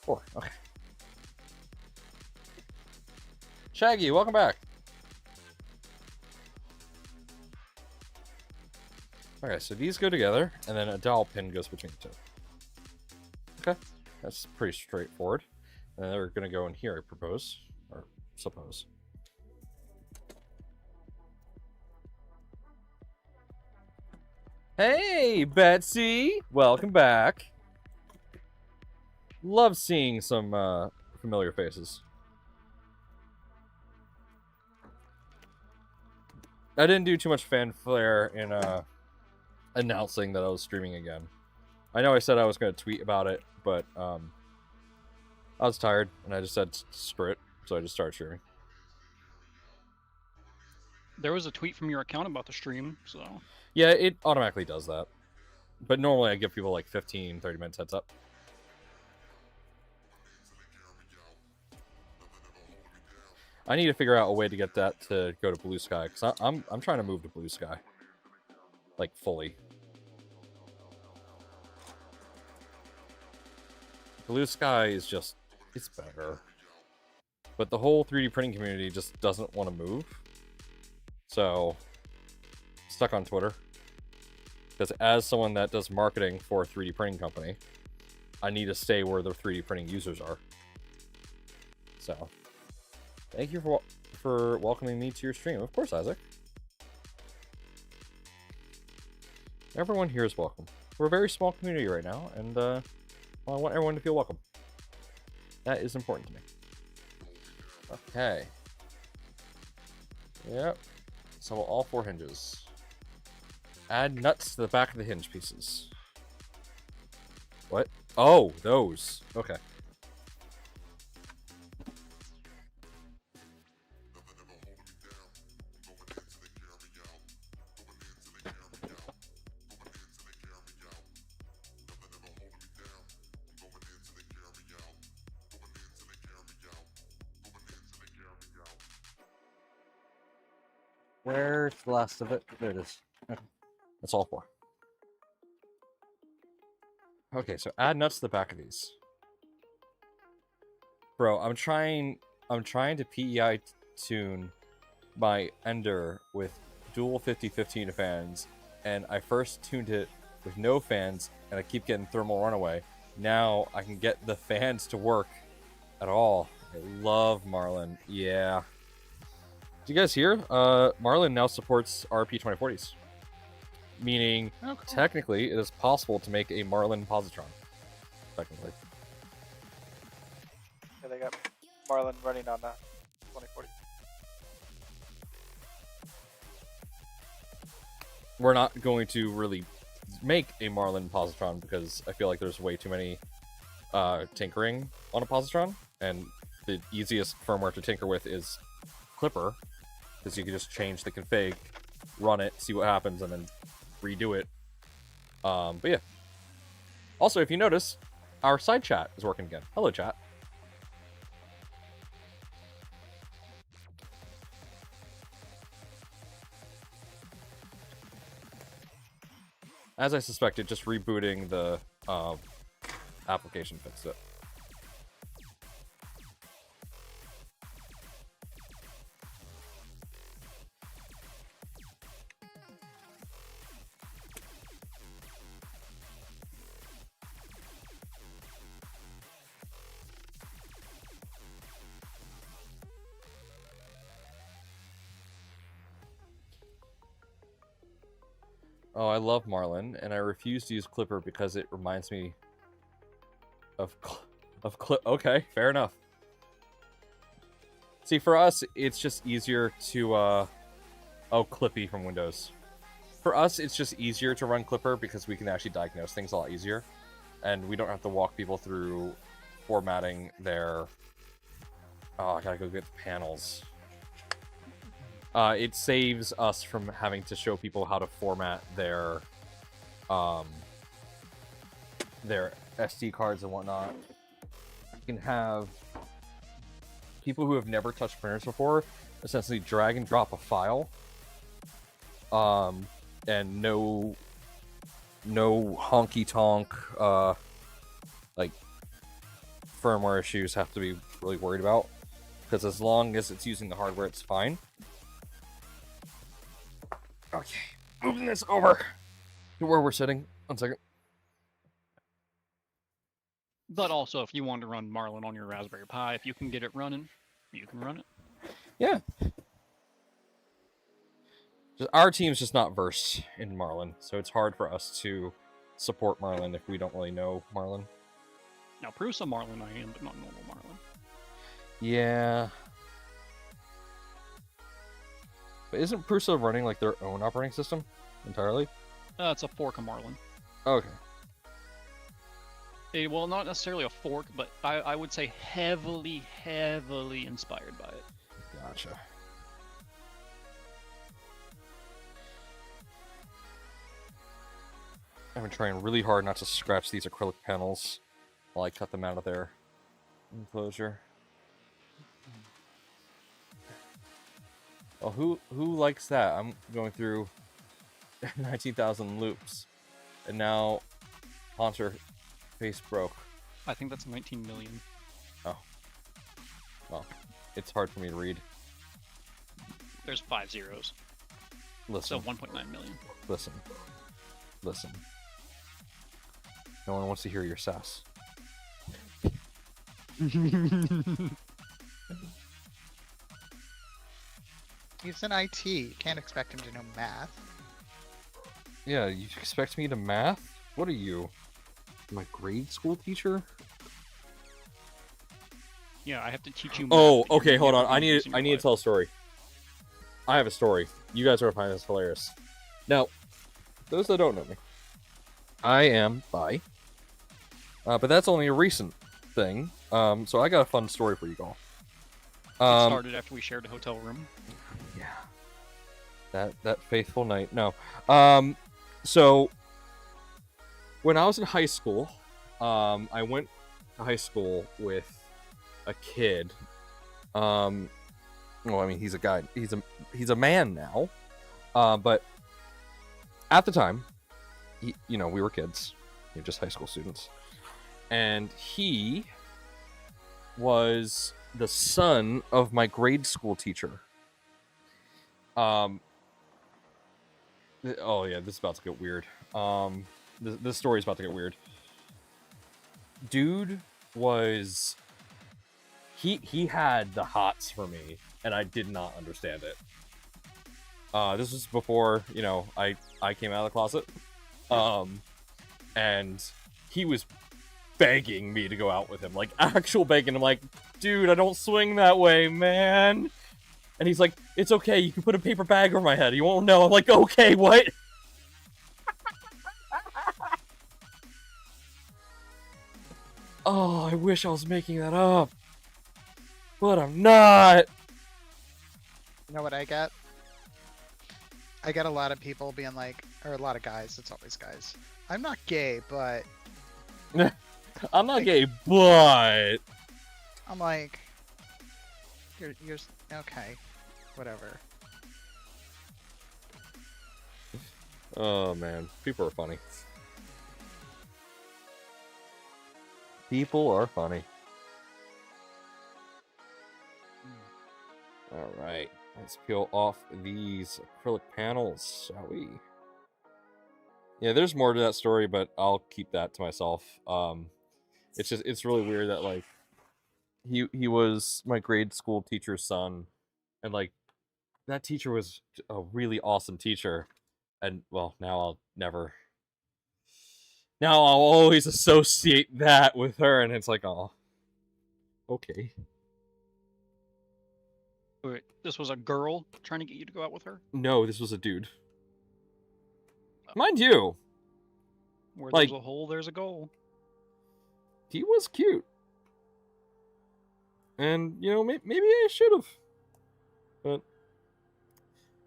[SPEAKER 1] Four. Okay. Shaggy, welcome back. Okay, so these go together, and then a dowel pin goes between the two. Okay, that's pretty straightforward. And they're going to go in here, I propose, or suppose. Hey, Betsy! Welcome back. Love seeing some familiar faces. I didn't do too much fanfare in announcing that I was streaming again. I know I said I was going to tweet about it, but I was tired, and I just said screw it, so I just started streaming.
[SPEAKER 2] There was a tweet from your account about the stream, so
[SPEAKER 1] Yeah, it automatically does that. But normally I give people like 15, 30 minutes heads up. I need to figure out a way to get that to go to Blue Sky, because I'm trying to move to Blue Sky. Like, fully. Blue Sky is just, it's better. But the whole 3D printing community just doesn't want to move. So, stuck on Twitter. Because as someone that does marketing for a 3D printing company, I need to stay where the 3D printing users are. So, thank you for welcoming me to your stream. Of course, Isaac. Everyone here is welcome. We're a very small community right now, and I want everyone to feel welcome. That is important to me. Okay. Yep. So all 4 hinges. Add nuts to the back of the hinge pieces. What? Oh, those. Okay. Where's the last of it? There it is. Okay. That's all 4. Okay, so add nuts to the back of these. Bro, I'm trying to PEI tune my Ender with dual 50-15 fans, and I first tuned it with no fans, and I keep getting thermal runaway. Now I can get the fans to work at all. I love Marlin. Yeah. Did you guys hear? Marlin now supports RP 2040s. Meaning,
[SPEAKER 5] Oh, cool.
[SPEAKER 1] technically, it is possible to make a Marlin positron. Technically.
[SPEAKER 3] Yeah, they got Marlin running on 2040.
[SPEAKER 1] We're not going to really make a Marlin positron because I feel like there's way too many tinkering on a positron, and the easiest firmware to tinker with is Clipper, because you can just change the config, run it, see what happens, and then redo it. But yeah. Also, if you notice, our side chat is working again. Hello, chat. As I suspected, just rebooting the application fixed it. Oh, I love Marlin, and I refuse to use Clipper because it reminds me of Clip. Okay, fair enough. See, for us, it's just easier to oh, Clippy from Windows. For us, it's just easier to run Clipper because we can actually diagnose things a lot easier, and we don't have to walk people through formatting their. Oh, I gotta go get the panels. It saves us from having to show people how to format their SD cards and whatnot. You can have people who have never touched printers before essentially drag and drop a file, and no honky tonk like firmware issues have to be really worried about, because as long as it's using the hardware, it's fine. Okay, moving this over to where we're sitting. 1 second.
[SPEAKER 2] But also, if you want to run Marlin on your Raspberry Pi, if you can get it running, you can run it.
[SPEAKER 1] Yeah. Our team's just not versed in Marlin, so it's hard for us to support Marlin if we don't really know Marlin.
[SPEAKER 2] Now, Prusa Marlin I am, but not normal Marlin.
[SPEAKER 1] Yeah. But isn't Prusa running like their own operating system entirely?
[SPEAKER 2] It's a fork of Marlin.
[SPEAKER 1] Okay.
[SPEAKER 2] Well, not necessarily a fork, but I would say heavily inspired by it.
[SPEAKER 1] Gotcha. I've been trying really hard not to scratch these acrylic panels while I cut them out of their enclosure. Oh, who likes that? I'm going through 19,000 loops, and now Haunter face broke.
[SPEAKER 2] I think that's 19 million.
[SPEAKER 1] Oh. Well, it's hard for me to read.
[SPEAKER 2] There's 5 zeros.
[SPEAKER 1] Listen.
[SPEAKER 2] So 1.9 million.
[SPEAKER 1] Listen. No one wants to hear your sass.
[SPEAKER 5] He's in IT. You can't expect him to know math.
[SPEAKER 1] Yeah, you expect me to math? What are you? My grade school teacher?
[SPEAKER 2] Yeah, I have to teach you.
[SPEAKER 1] Oh,
[SPEAKER 2] math that you're
[SPEAKER 1] okay, hold
[SPEAKER 2] never
[SPEAKER 1] on.
[SPEAKER 2] gonna
[SPEAKER 1] I need
[SPEAKER 2] use in your
[SPEAKER 1] to
[SPEAKER 2] life.
[SPEAKER 1] tell a story. I have a story. You guys are gonna find this hilarious. Now, those that don't know me, I am bi. But that's only a recent thing. So I got a fun story for you all.
[SPEAKER 2] It started after we shared a hotel room.
[SPEAKER 1] Yeah. That faithful night. No. So when I was in high school, I went to high school with a kid. Well, I mean, he's a guy. He's a man now. But at the time, we were kids. Just high school students. And he was the son of my grade school teacher. Oh yeah, this is about to get weird. This story's about to get weird. Dude was he had the hots for me, and I did not understand it. This was before I came out of the closet, and he was begging me to go out with him, like actual begging. I'm like, dude, I don't swing that way, man. And he's like, it's okay, you can put a paper bag over my head, you won't know. I'm like, okay, what? Oh, I wish I was making that up, but I'm not.
[SPEAKER 5] You know what I get? I get a lot of people being like, or a lot of guys, it's always guys. I'm not gay, but
[SPEAKER 1] I'm not gay, but
[SPEAKER 5] I'm like, you're okay, whatever.
[SPEAKER 1] oh man, people are funny. People are funny. All right, let's peel off these acrylic panels, shall we? Yeah, there's more to that story, but I'll keep that to myself. It's really weird that like he was my grade school teacher's son, and like that teacher was a really awesome teacher, and well, now I'll always associate that with her, and it's like, oh, okay.
[SPEAKER 2] Wait, this was a girl trying to get you to go out with her?
[SPEAKER 1] No, this was a dude. Mind you,
[SPEAKER 2] Where
[SPEAKER 1] like-
[SPEAKER 2] there's a hole, there's a goal.
[SPEAKER 1] he was cute. And, maybe I should have. But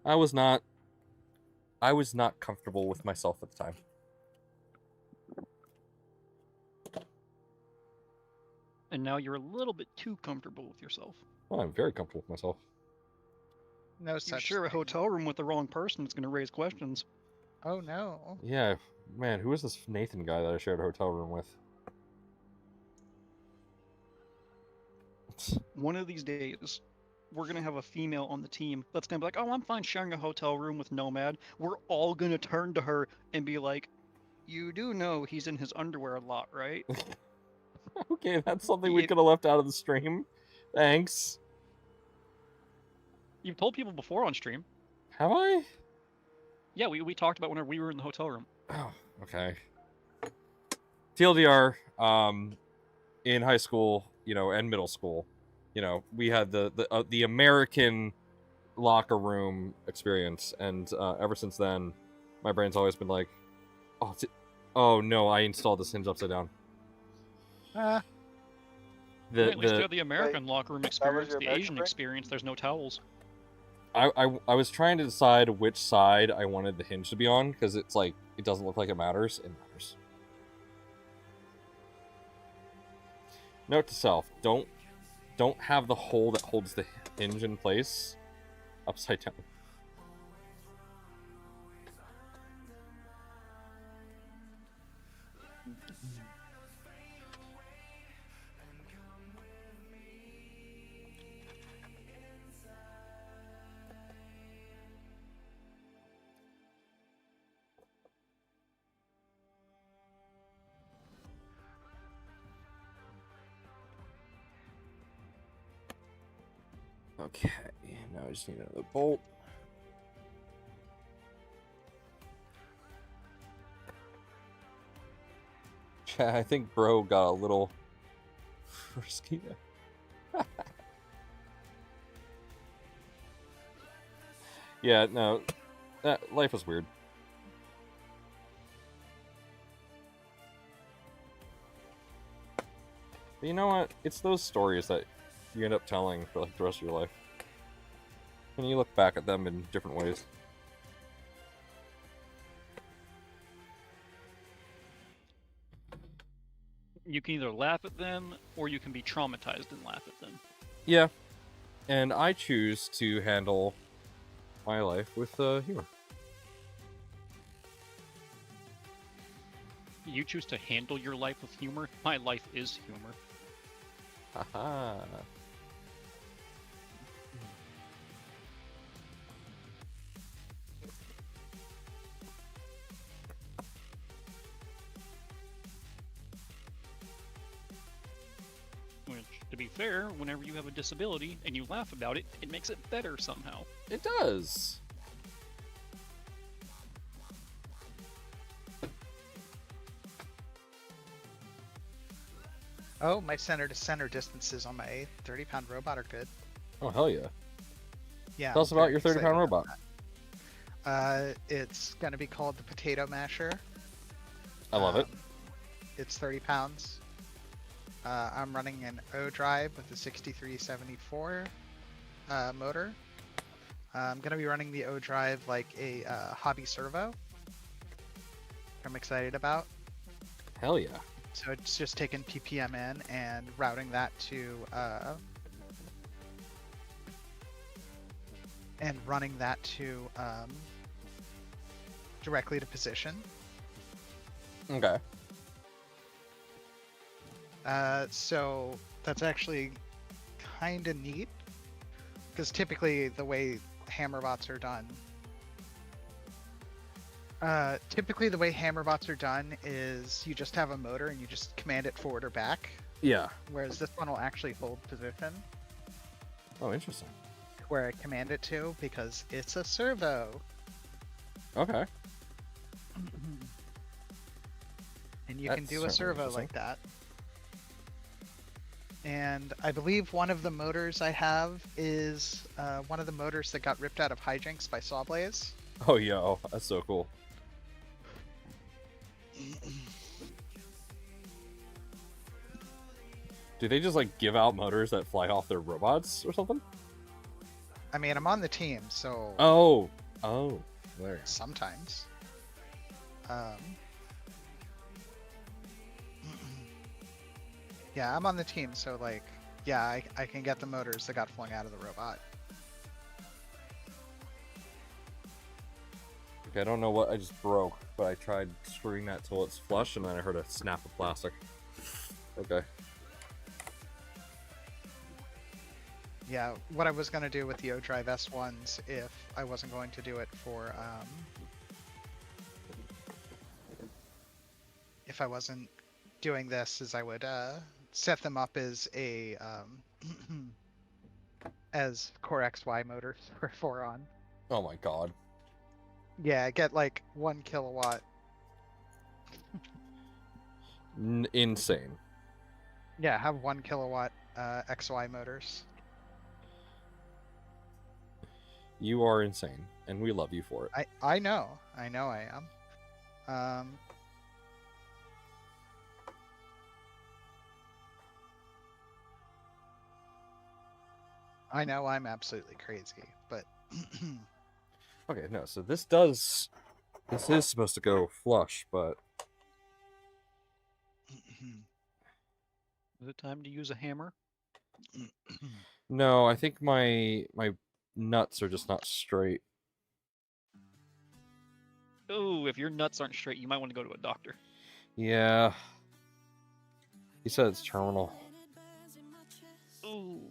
[SPEAKER 1] I was not comfortable with myself at the time.
[SPEAKER 2] And now you're a little bit too comfortable with yourself.
[SPEAKER 1] Well, I'm very comfortable with myself.
[SPEAKER 5] No
[SPEAKER 2] You're
[SPEAKER 5] such
[SPEAKER 2] sure a
[SPEAKER 5] thing.
[SPEAKER 2] hotel room with the wrong person is going to raise questions.
[SPEAKER 5] Oh no.
[SPEAKER 1] Yeah, man, who is this Nathan guy that I shared a hotel room with?
[SPEAKER 2] One of these days, we're going to have a female on the team that's going to be like, oh, I'm fine sharing a hotel room with Nomad. We're all going to turn to her and be like, you do know he's in his underwear a lot, right?
[SPEAKER 1] Okay, that's something we
[SPEAKER 2] Yeah.
[SPEAKER 1] could have left out of the stream. Thanks.
[SPEAKER 2] You've told people before on stream.
[SPEAKER 1] Have I?
[SPEAKER 2] Yeah, we talked about whenever we were in the hotel room.
[SPEAKER 1] Oh, okay. TLDR, in high school, and middle school, we had the American locker room experience, and ever since then, my brain's always been like, oh no, I installed this hinge upside down.
[SPEAKER 5] Ah,
[SPEAKER 2] At least you had the American locker room
[SPEAKER 3] was
[SPEAKER 2] experience.
[SPEAKER 3] your
[SPEAKER 2] The
[SPEAKER 3] American
[SPEAKER 2] Asian
[SPEAKER 3] brain?
[SPEAKER 2] experience, there's no towels.
[SPEAKER 1] I was trying to decide which side I wanted the hinge to be on, because it's like, it doesn't look like it matters. It matters. Note to self, don't have the hole that holds the hinge in place upside down. Okay, now I just need another bolt. I think bro got a little frisky there. Yeah, no, life was weird. But you know what? It's those stories that you end up telling for like the rest of your life. When you look back at them in different ways.
[SPEAKER 2] You can either laugh at them, or you can be traumatized and laugh at them.
[SPEAKER 1] Yeah, and I choose to handle my life with humor.
[SPEAKER 2] You choose to handle your life with humor. My life is humor.
[SPEAKER 1] Haha.
[SPEAKER 2] Which, to be fair, whenever you have a disability and you laugh about it, it makes it better somehow.
[SPEAKER 1] It does.
[SPEAKER 5] Oh, my center to center distances on my 30-pound robot are good.
[SPEAKER 1] Oh, hell yeah.
[SPEAKER 5] Yeah.
[SPEAKER 1] Tell us
[SPEAKER 5] I'm
[SPEAKER 1] about
[SPEAKER 5] very
[SPEAKER 1] your 30-pound
[SPEAKER 5] excited
[SPEAKER 1] robot.
[SPEAKER 5] about that. It's going to be called the Potato Masher.
[SPEAKER 1] I love it.
[SPEAKER 5] It's 30 pounds. I'm running an O drive with a 6374 motor. I'm going to be running the O drive like a hobby servo. I'm excited about.
[SPEAKER 1] Hell yeah.
[SPEAKER 5] So it's just taking PPM in and routing that to and running that to directly to position.
[SPEAKER 1] Okay.
[SPEAKER 5] So that's actually kind of neat, because typically the way hammerbots are done, is you just have a motor and you just command it forward or back,
[SPEAKER 1] Yeah.
[SPEAKER 5] whereas this one will actually hold position
[SPEAKER 1] Oh, interesting.
[SPEAKER 5] where I command it to, because it's a servo.
[SPEAKER 1] Okay.
[SPEAKER 5] And you
[SPEAKER 1] That's
[SPEAKER 5] can do a
[SPEAKER 1] certainly
[SPEAKER 5] servo
[SPEAKER 1] interesting.
[SPEAKER 5] like that. And I believe one of the motors I have is one of the motors that got ripped out of Hijinks by Sawblaze.
[SPEAKER 1] Oh, yo. That's so cool. Do they just like give out motors that fly off their robots or something?
[SPEAKER 5] I mean, I'm on the team, so
[SPEAKER 1] Oh. There.
[SPEAKER 5] sometimes. Yeah, I'm on the team, so like, yeah, I can get the motors that got flung out of the robot.
[SPEAKER 1] Okay, I don't know what I just broke, but I tried screwing that till it's flush, and then I heard a snap of plastic. Okay.
[SPEAKER 5] Yeah, what I was going to do with the O-Drive S1s, if I wasn't going to do it for, if I wasn't doing this, is I would set them up as a, as Core XY motors for 4-on.
[SPEAKER 1] Oh my god.
[SPEAKER 5] Yeah, get like 1 kilowatt.
[SPEAKER 1] Insane.
[SPEAKER 5] Yeah, have 1 kilowatt XY motors.
[SPEAKER 1] You are insane, and we love you for it.
[SPEAKER 5] I know I am. I know I'm absolutely crazy, but
[SPEAKER 1] Okay, no, so this is supposed to go flush, but
[SPEAKER 2] Is it time to use a hammer?
[SPEAKER 1] no, I think my nuts are just not straight.
[SPEAKER 2] Oh, if your nuts aren't straight, you might want to go to a doctor.
[SPEAKER 1] Yeah. He said it's terminal.
[SPEAKER 2] Ooh.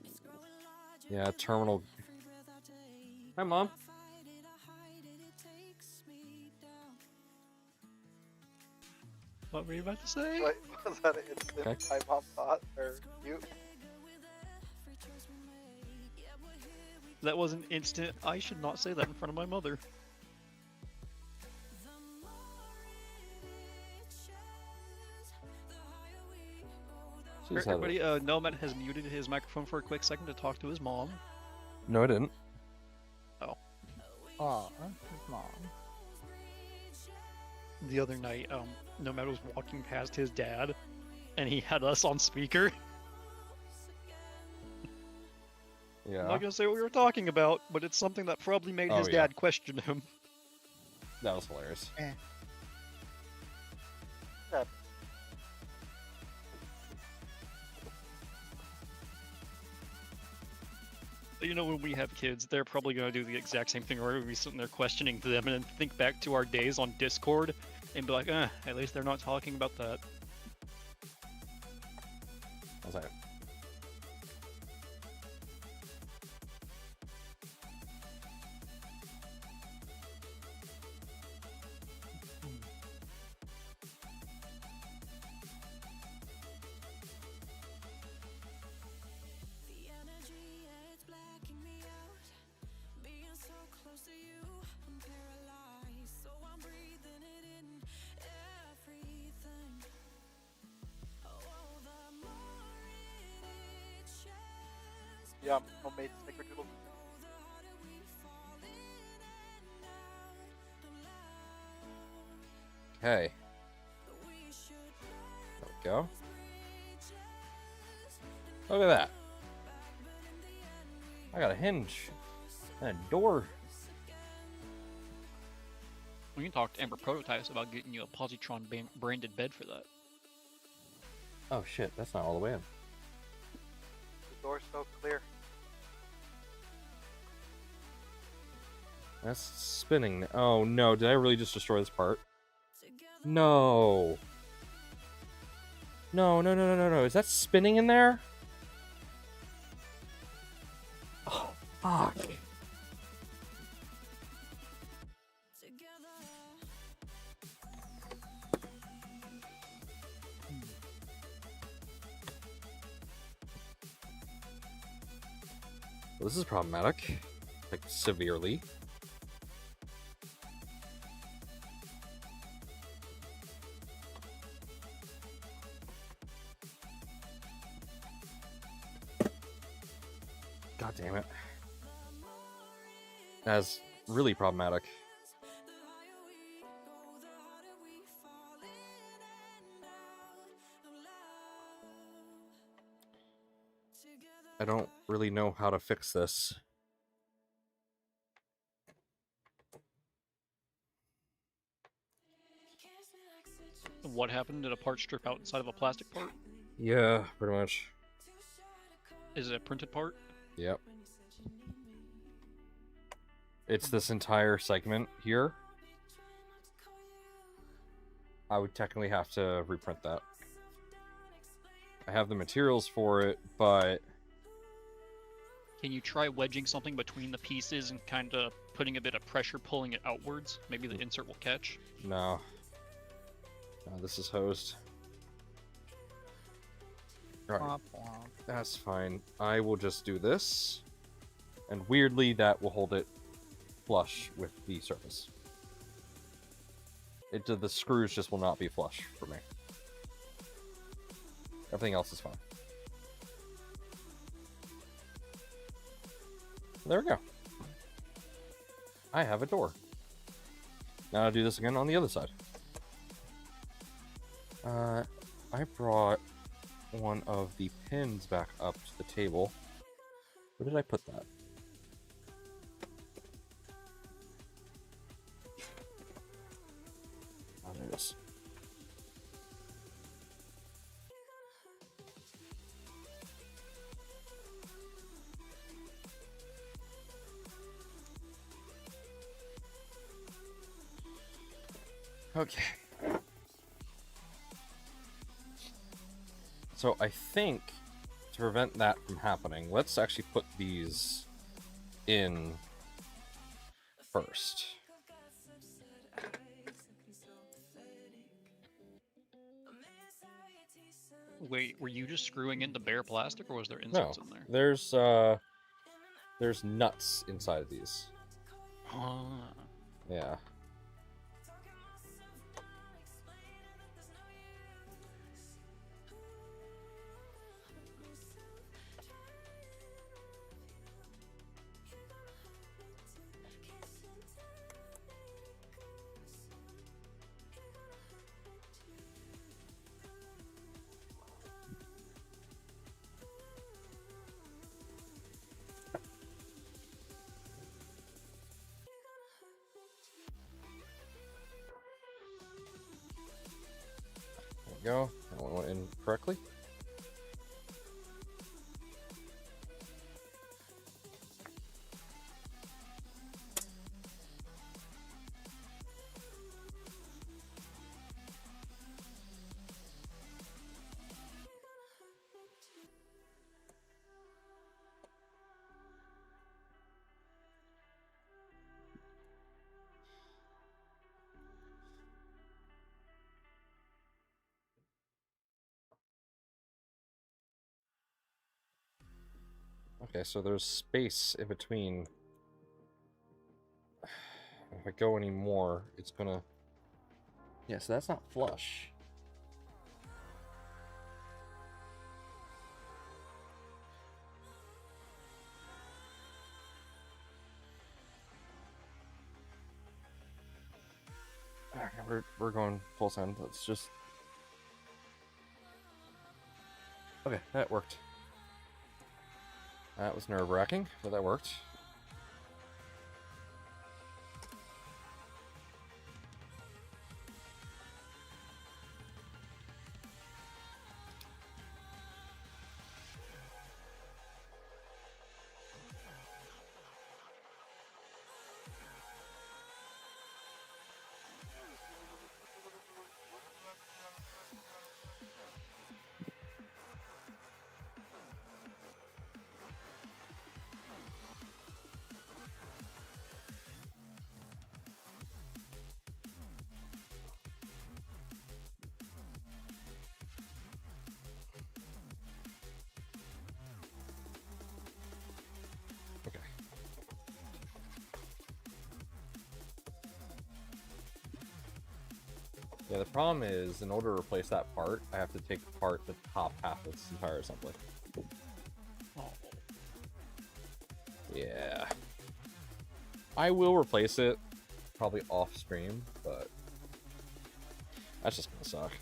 [SPEAKER 1] Yeah, terminal. Hi, Mom.
[SPEAKER 2] What were you about to say?
[SPEAKER 3] Wait, was that an instant
[SPEAKER 1] Okay.
[SPEAKER 3] my mom thought or you?
[SPEAKER 2] That was an instant. I should not say that in front of my mother.
[SPEAKER 1] She's had
[SPEAKER 2] Everybody,
[SPEAKER 1] it.
[SPEAKER 2] Nomad has muted his microphone for a quick second to talk to his mom.
[SPEAKER 1] No, I didn't.
[SPEAKER 5] Oh, his mom.
[SPEAKER 2] The other night, Nomad was walking past his dad, and he had us on speaker. I'm
[SPEAKER 1] Yeah,
[SPEAKER 2] not gonna say what we were talking about, but it's something that probably made his
[SPEAKER 1] Oh, yeah.
[SPEAKER 2] dad question him.
[SPEAKER 1] that was hilarious. You know, when we have kids, they're probably gonna do the exact same thing, where we'll be sitting there questioning them, and then think back to our days on Discord, and be like, at least they're not talking about that. How's that?
[SPEAKER 3] Yum, homemade snickerdoodle.
[SPEAKER 1] Okay. There we go. Look at that. I got a hinge and a door.
[SPEAKER 2] We can talk to Ember Prototypes about getting you a Positron branded bed for that.
[SPEAKER 1] Oh shit, that's not all the way in.
[SPEAKER 3] The door's so clear.
[SPEAKER 1] That's spinning. Oh no, did I really just destroy this part? No. No, no, no, no, no, no. Is that spinning in there? Oh, fuck. Well, this is problematic. Like, severely. God damn it. That's really problematic. I don't really know how to fix this.
[SPEAKER 2] What happened? Did a part strip out inside of a plastic part?
[SPEAKER 1] Yeah, pretty much.
[SPEAKER 2] Is it a printed part?
[SPEAKER 1] Yep. It's this entire segment here. I would technically have to reprint that. I have the materials for it, but...
[SPEAKER 2] Can you try wedging something between the pieces and kind of putting a bit of pressure pulling it outwards? Maybe the insert will catch.
[SPEAKER 1] No. No, this is hosed. Alright, that's fine. I will just do this. And weirdly, that will hold it flush with the surface. The screws just will not be flush for me. Everything else is fine. There we go. I have a door. Now I'll do this again on the other side. I brought one of the pins back up to the table. Where did I put that? is. Okay. So I think to prevent that from happening, let's actually put these in first.
[SPEAKER 2] Wait, were you just screwing into bare plastic, or was there
[SPEAKER 1] No,
[SPEAKER 2] inserts in there?
[SPEAKER 1] there's nuts inside of these.
[SPEAKER 2] Ah.
[SPEAKER 1] Yeah. There we go. That one went in correctly. Okay, so there's space in between. If I go any more, it's gonna... Yeah, so that's not flush. Alright, we're going full send. Let's just... Okay, that worked. That was nerve-wracking, but that worked. Okay. Yeah, the problem is, in order to replace that part, I have to take apart the top half of this entire assembly.
[SPEAKER 2] Oh.
[SPEAKER 1] Yeah. I will replace it, probably off stream, but that's just gonna suck.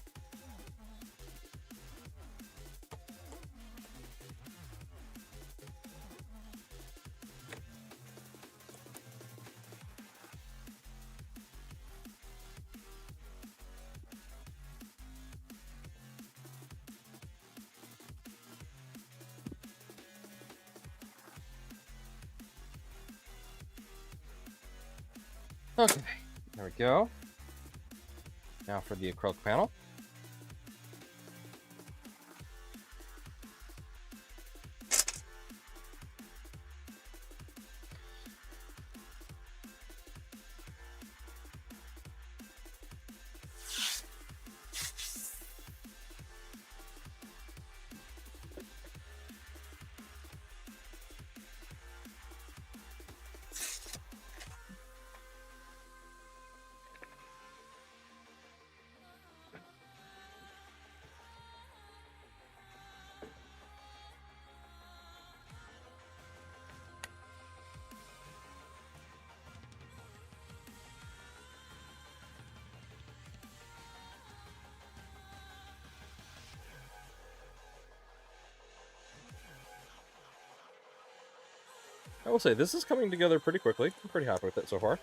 [SPEAKER 1] Okay, there we go. Now for the acrylic panel. I will say, this is coming together pretty quickly. I'm pretty happy with it so far.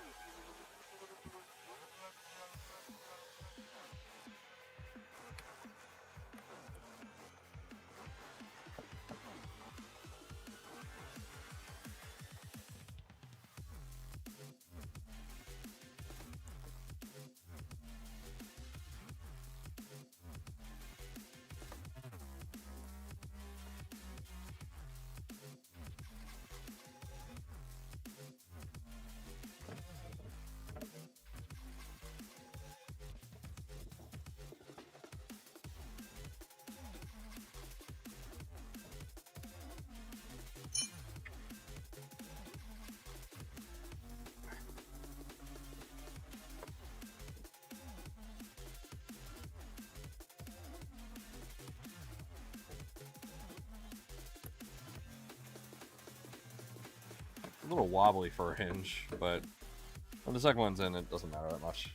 [SPEAKER 1] a little wobbly for a hinge, but when the second one's in, it doesn't matter that much.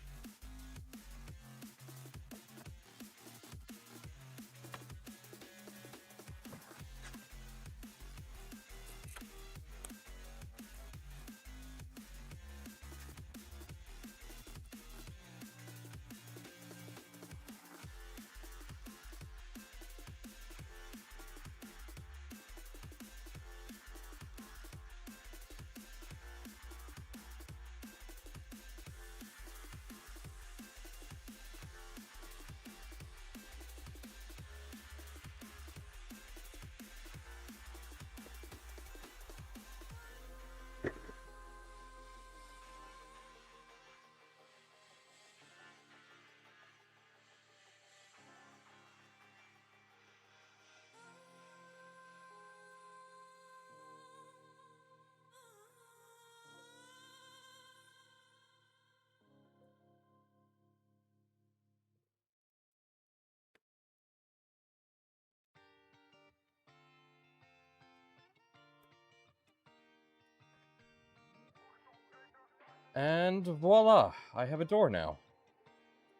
[SPEAKER 1] And voila, I have a door now.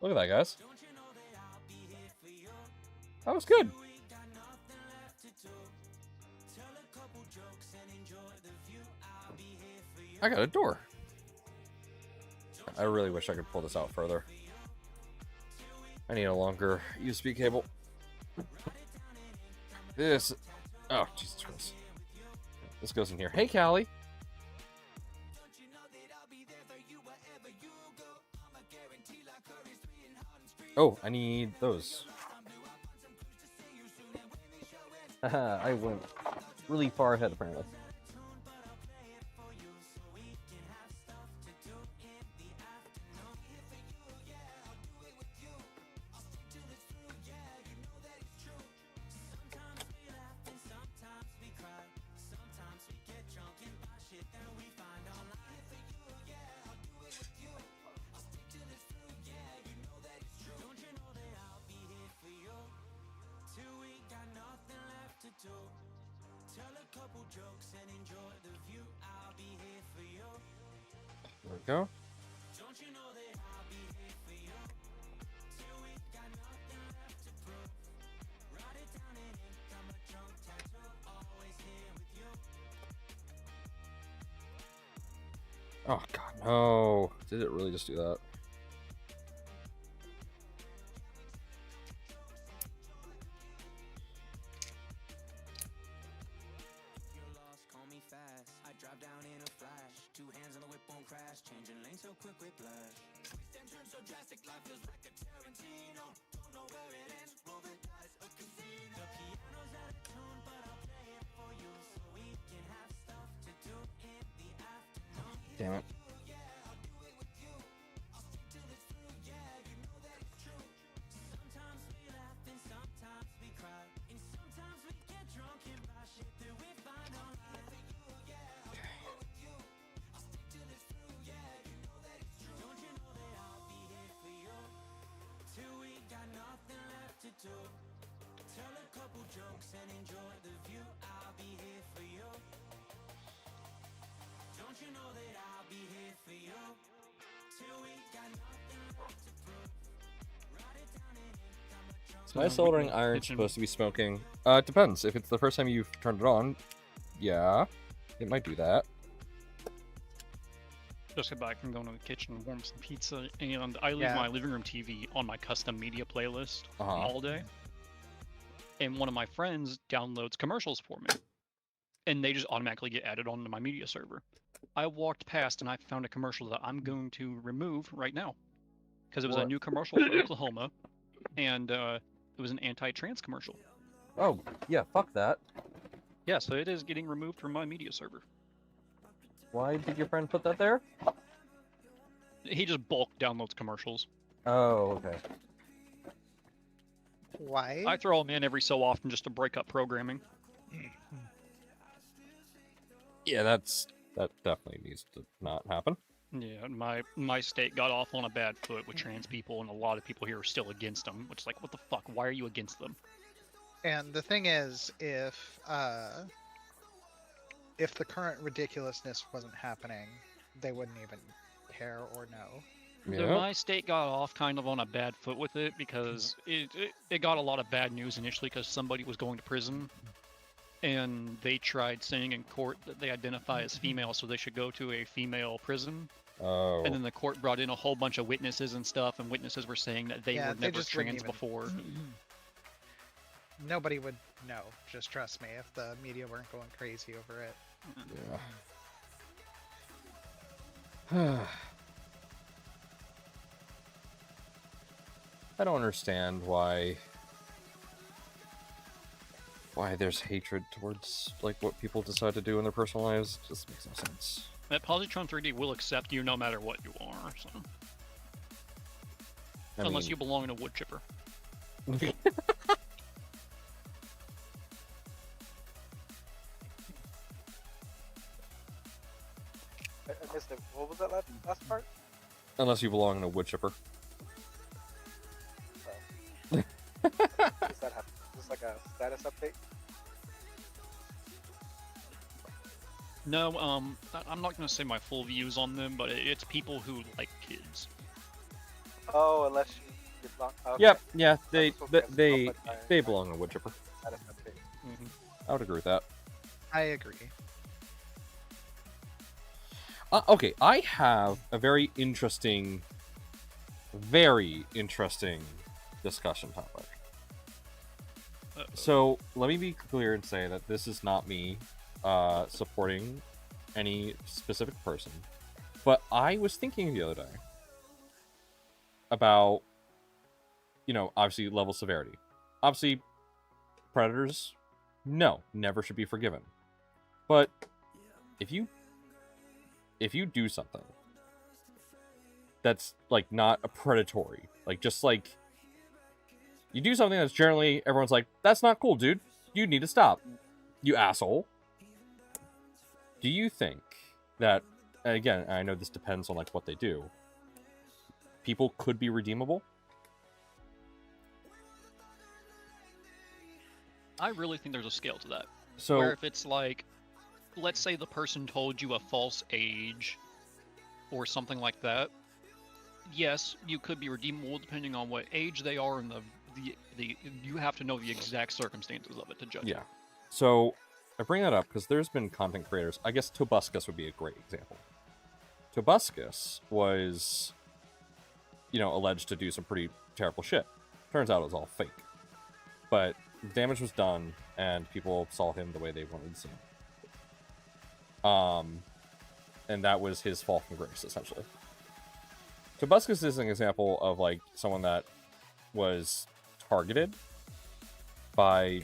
[SPEAKER 1] Look at that, guys. That was good. I got a door. I really wish I could pull this out further. I need a longer USB cable. This... Oh, Jesus Christ. This goes in here. Hey, Callie. Oh, I need those. I went really far ahead, apparently. There we go. Oh god, no. Did it really just do that? Damn it. Is my soldering iron supposed to be smoking? It depends. If it's the first time you've turned it on, yeah, it might do that.
[SPEAKER 2] Just get back from going to the kitchen and warm some pizza, and I leave my living room TV on my custom media playlist all day. And one of my friends downloads commercials for me, and they just automatically get added onto my media server. I walked past and I found a commercial that I'm going to remove right now, because it was a new commercial for Oklahoma, and it was an anti-trans commercial.
[SPEAKER 1] Oh, yeah, fuck that.
[SPEAKER 2] Yeah, so it is getting removed from my media server.
[SPEAKER 1] Why did your friend put that there?
[SPEAKER 2] He just bulk downloads commercials.
[SPEAKER 1] Oh, okay.
[SPEAKER 5] Why?
[SPEAKER 2] I throw them in every so often just to break up programming.
[SPEAKER 1] Yeah, that definitely needs to not happen.
[SPEAKER 2] Yeah, my state got off on a bad foot with trans people, and a lot of people here are still against them, which is like, what the fuck? Why are you against them?
[SPEAKER 5] And the thing is, if if the current ridiculousness wasn't happening, they wouldn't even care or know.
[SPEAKER 2] So
[SPEAKER 1] Yeah.
[SPEAKER 2] my state got off kind of on a bad foot with it because it got a lot of bad news initially because somebody was going to prison, and they tried saying in court that they identify as female, so they should go to a female prison.
[SPEAKER 1] Oh.
[SPEAKER 2] And then the court brought in a whole bunch of witnesses and stuff, and witnesses were saying that they
[SPEAKER 5] Yeah,
[SPEAKER 2] were
[SPEAKER 5] they
[SPEAKER 2] never
[SPEAKER 5] just wouldn't
[SPEAKER 2] trans
[SPEAKER 5] even-
[SPEAKER 2] before.
[SPEAKER 5] Nobody would know. Just trust me. If the media weren't going crazy over it.
[SPEAKER 1] Yeah. I don't understand why there's hatred towards like what people decide to do in their personal lives. It just makes no sense.
[SPEAKER 2] That Positron 3D will accept you no matter what you are, so. Unless you belong in a wood chipper.
[SPEAKER 3] I missed it. What was that last part?
[SPEAKER 1] Unless you belong in a wood chipper.
[SPEAKER 3] Does that happen? Is this like a status update?
[SPEAKER 2] No, I'm not gonna say my full views on them, but it's people who like kids.
[SPEAKER 3] Oh, unless you belong. Okay.
[SPEAKER 1] Yep, yeah,
[SPEAKER 3] I was supposed to guess how much
[SPEAKER 1] they
[SPEAKER 3] I-
[SPEAKER 1] belong in a wood chipper.
[SPEAKER 3] Status update.
[SPEAKER 1] I would agree with that.
[SPEAKER 5] I agree.
[SPEAKER 1] Okay, I have a very interesting discussion topic. So let me be clear and say that this is not me supporting any specific person, but I was thinking the other day about, obviously level severity. Obviously, predators, no, never should be forgiven. But if you do something that's like not a predatory, like just like you do something that's generally everyone's like, that's not cool, dude. You need to stop, you asshole. Do you think that, and again, I know this depends on like what they do, people could be redeemable?
[SPEAKER 2] I really think there's a scale to that.
[SPEAKER 1] So
[SPEAKER 2] Where if it's like, let's say the person told you a false age or something like that, yes, you could be redeemable depending on what age they are and the you have to know the exact circumstances of it to judge.
[SPEAKER 1] yeah. So I bring that up because there's been content creators. I guess Tobuscus would be a great example. Tobuscus was, alleged to do some pretty terrible shit. Turns out it was all fake. But damage was done, and people saw him the way they wanted to see him. And that was his fall from grace, essentially. Tobuscus is an example of, like, someone that was targeted by...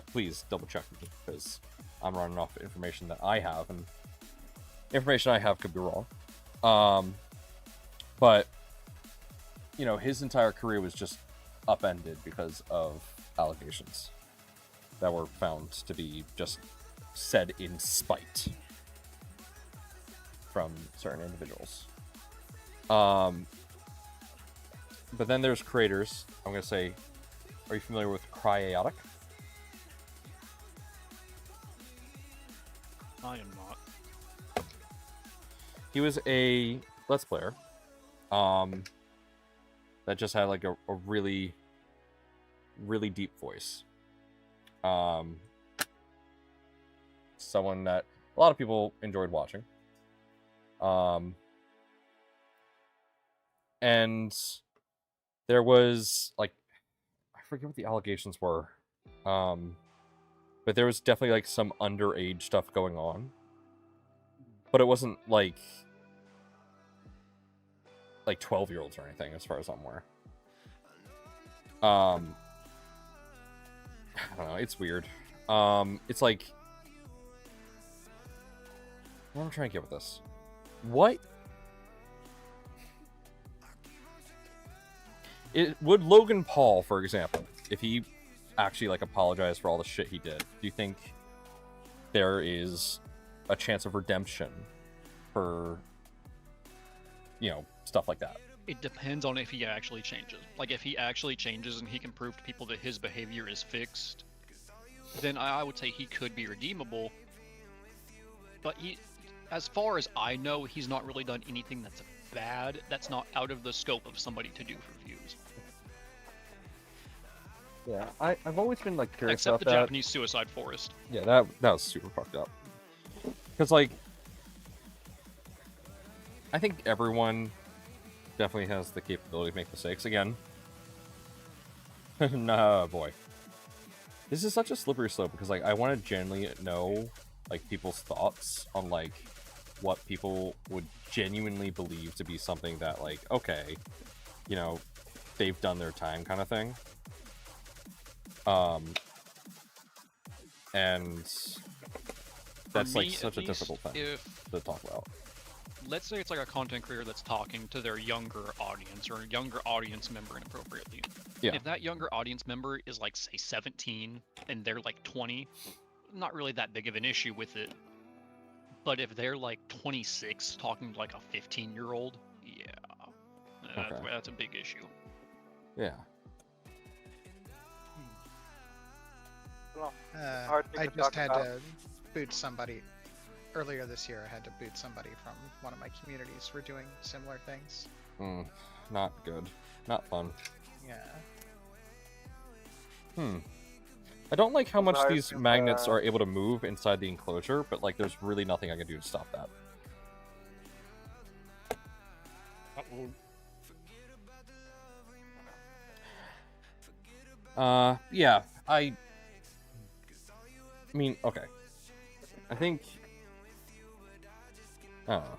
[SPEAKER 1] please double check me, because I'm running off information that I have, and information I have could be wrong. But, his entire career was just upended because of allegations that were found to be just said in spite from certain individuals. But then there's creators. I'm going to say, are you familiar with Cryotic?
[SPEAKER 2] I am not.
[SPEAKER 1] He was a Let's Player that just had like a really, really deep voice. Someone that a lot of people enjoyed watching. And there was like, I forget what the allegations were. But there was definitely like some underage stuff going on. But it wasn't like 12-year-olds or anything, as far as I'm aware. I don't know, it's weird. It's like, what am I trying to get with this? What? Would Logan Paul, for example, if he actually like apologized for all the shit he did, do you think there is a chance of redemption for, stuff like that?
[SPEAKER 2] It depends on if he actually changes. Like, if he actually changes and he can prove to people that his behavior is fixed, then I would say he could be redeemable. But as far as I know, he's not really done anything that's bad. That's not out of the scope of somebody to do for views.
[SPEAKER 1] Yeah, I've always been like curious
[SPEAKER 2] Except
[SPEAKER 1] about
[SPEAKER 2] the
[SPEAKER 1] that.
[SPEAKER 2] Japanese suicide forest.
[SPEAKER 1] Yeah, that was super fucked up. Because like, I think everyone definitely has the capability to make mistakes. Again, nah, boy, this is such a slippery slope because like I want to genuinely know like people's thoughts on like what people would genuinely believe to be something that like okay, you know, they've done their time kind of thing. And that's
[SPEAKER 2] For
[SPEAKER 1] like
[SPEAKER 2] me,
[SPEAKER 1] such
[SPEAKER 2] at
[SPEAKER 1] a difficult
[SPEAKER 2] least,
[SPEAKER 1] thing
[SPEAKER 2] if
[SPEAKER 1] to talk about.
[SPEAKER 2] let's say it's like a content creator that's talking to their younger audience or a younger audience member inappropriately.
[SPEAKER 1] Yeah.
[SPEAKER 2] If that younger audience member is like say 17 and they're like 20, not really that big of an issue with it. But if they're like 26 talking to like a 15-year-old, yeah,
[SPEAKER 1] Okay.
[SPEAKER 2] that's a big issue.
[SPEAKER 1] Yeah.
[SPEAKER 3] Well, hard thing
[SPEAKER 5] I
[SPEAKER 3] to
[SPEAKER 5] just
[SPEAKER 3] talk
[SPEAKER 5] had
[SPEAKER 3] about.
[SPEAKER 5] to boot somebody earlier this year. I had to boot somebody from one of my communities for doing similar things.
[SPEAKER 1] Not good. Not fun.
[SPEAKER 5] Yeah.
[SPEAKER 1] I don't like how
[SPEAKER 3] Well,
[SPEAKER 1] much
[SPEAKER 3] I
[SPEAKER 1] these
[SPEAKER 3] think,
[SPEAKER 1] magnets are able to move inside the enclosure, but like there's really nothing I can do to stop that. Yeah, I mean, okay. I think I don't know.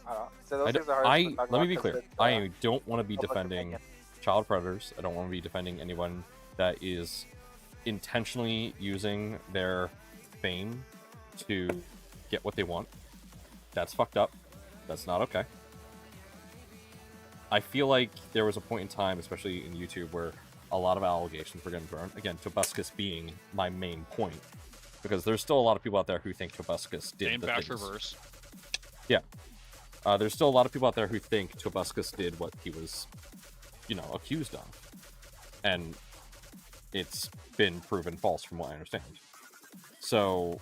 [SPEAKER 3] I don't know. So those things are hard to talk
[SPEAKER 1] let me
[SPEAKER 3] about
[SPEAKER 1] be
[SPEAKER 3] 'cause
[SPEAKER 1] clear.
[SPEAKER 3] it's,
[SPEAKER 1] I don't want to be
[SPEAKER 3] public
[SPEAKER 1] defending
[SPEAKER 3] opinion.
[SPEAKER 1] child predators. I don't want to be defending anyone that is intentionally using their fame to get what they want. That's fucked up. That's not okay. I feel like there was a point in time, especially in YouTube, where a lot of allegations were getting thrown. Again, Tobuscus being my main point, because there's still a lot of people out there who think Tobuscus did
[SPEAKER 2] Same
[SPEAKER 1] the
[SPEAKER 2] bash
[SPEAKER 1] things.
[SPEAKER 2] reverse.
[SPEAKER 1] Yeah. There's still a lot of people out there who think Tobuscus did what he was, you know, accused of. And it's been proven false from what I understand. So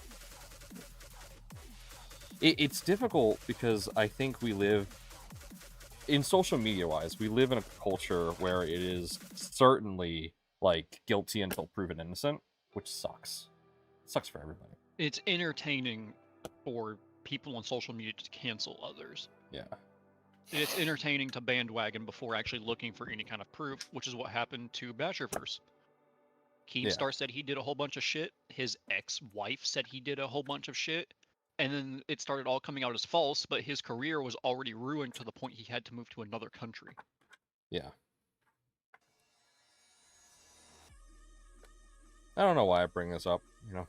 [SPEAKER 1] it's difficult because I think we live, in social media wise, we live in a culture where it is certainly like guilty until proven innocent, which sucks. It sucks for everybody.
[SPEAKER 2] It's entertaining for people on social media to cancel others.
[SPEAKER 1] Yeah.
[SPEAKER 2] It's entertaining to bandwagon before actually looking for any kind of proof, which is what happened to Basherverse. Keemstar said he did a whole bunch of shit. His ex-wife said he did a whole bunch of shit. And then it started all coming out as false, but his career was already ruined to the point he had to move to another country.
[SPEAKER 1] Yeah. I don't know why I bring this up, you know.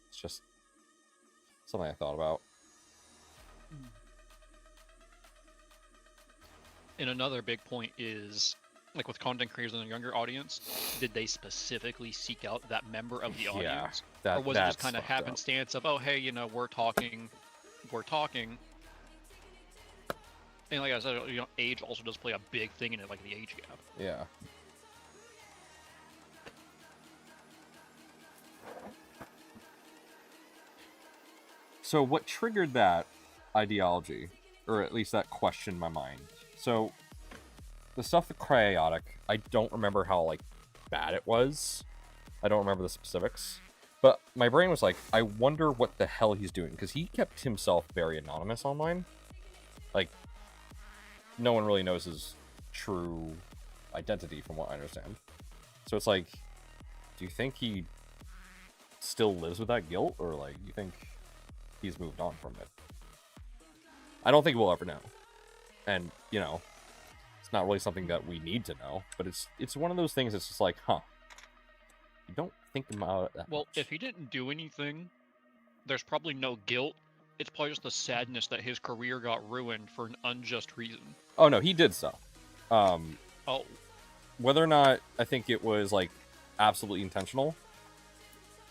[SPEAKER 1] It's just something I thought about.
[SPEAKER 2] And another big point is, like with content creators in a younger audience, did they specifically seek out that member of the audience? Or was it just kind of happenstance of, oh, hey, you know, we're talking. And like I said, you know, age also does play a big thing in it, like the age gap.
[SPEAKER 1] Yeah. So what triggered that ideology, or at least that question in my mind? So the stuff with Cryotic, I don't remember how like bad it was. I don't remember the specifics. But my brain was like, I wonder what the hell he's doing, because he kept himself very anonymous online. Like, no one really knows his true identity from what I understand. So it's like, do you think he still lives with that guilt, or like, do you think he's moved on from it? I don't think we'll ever know. And, you know, it's not really something that we need to know, but it's one of those things that's just like, huh. You don't think about it that
[SPEAKER 2] Well,
[SPEAKER 1] much.
[SPEAKER 2] if he didn't do anything, there's probably no guilt. It's probably just the sadness that his career got ruined for an unjust reason.
[SPEAKER 1] Oh no, he did stuff.
[SPEAKER 2] Oh,
[SPEAKER 1] Whether or not I think it was like absolutely intentional,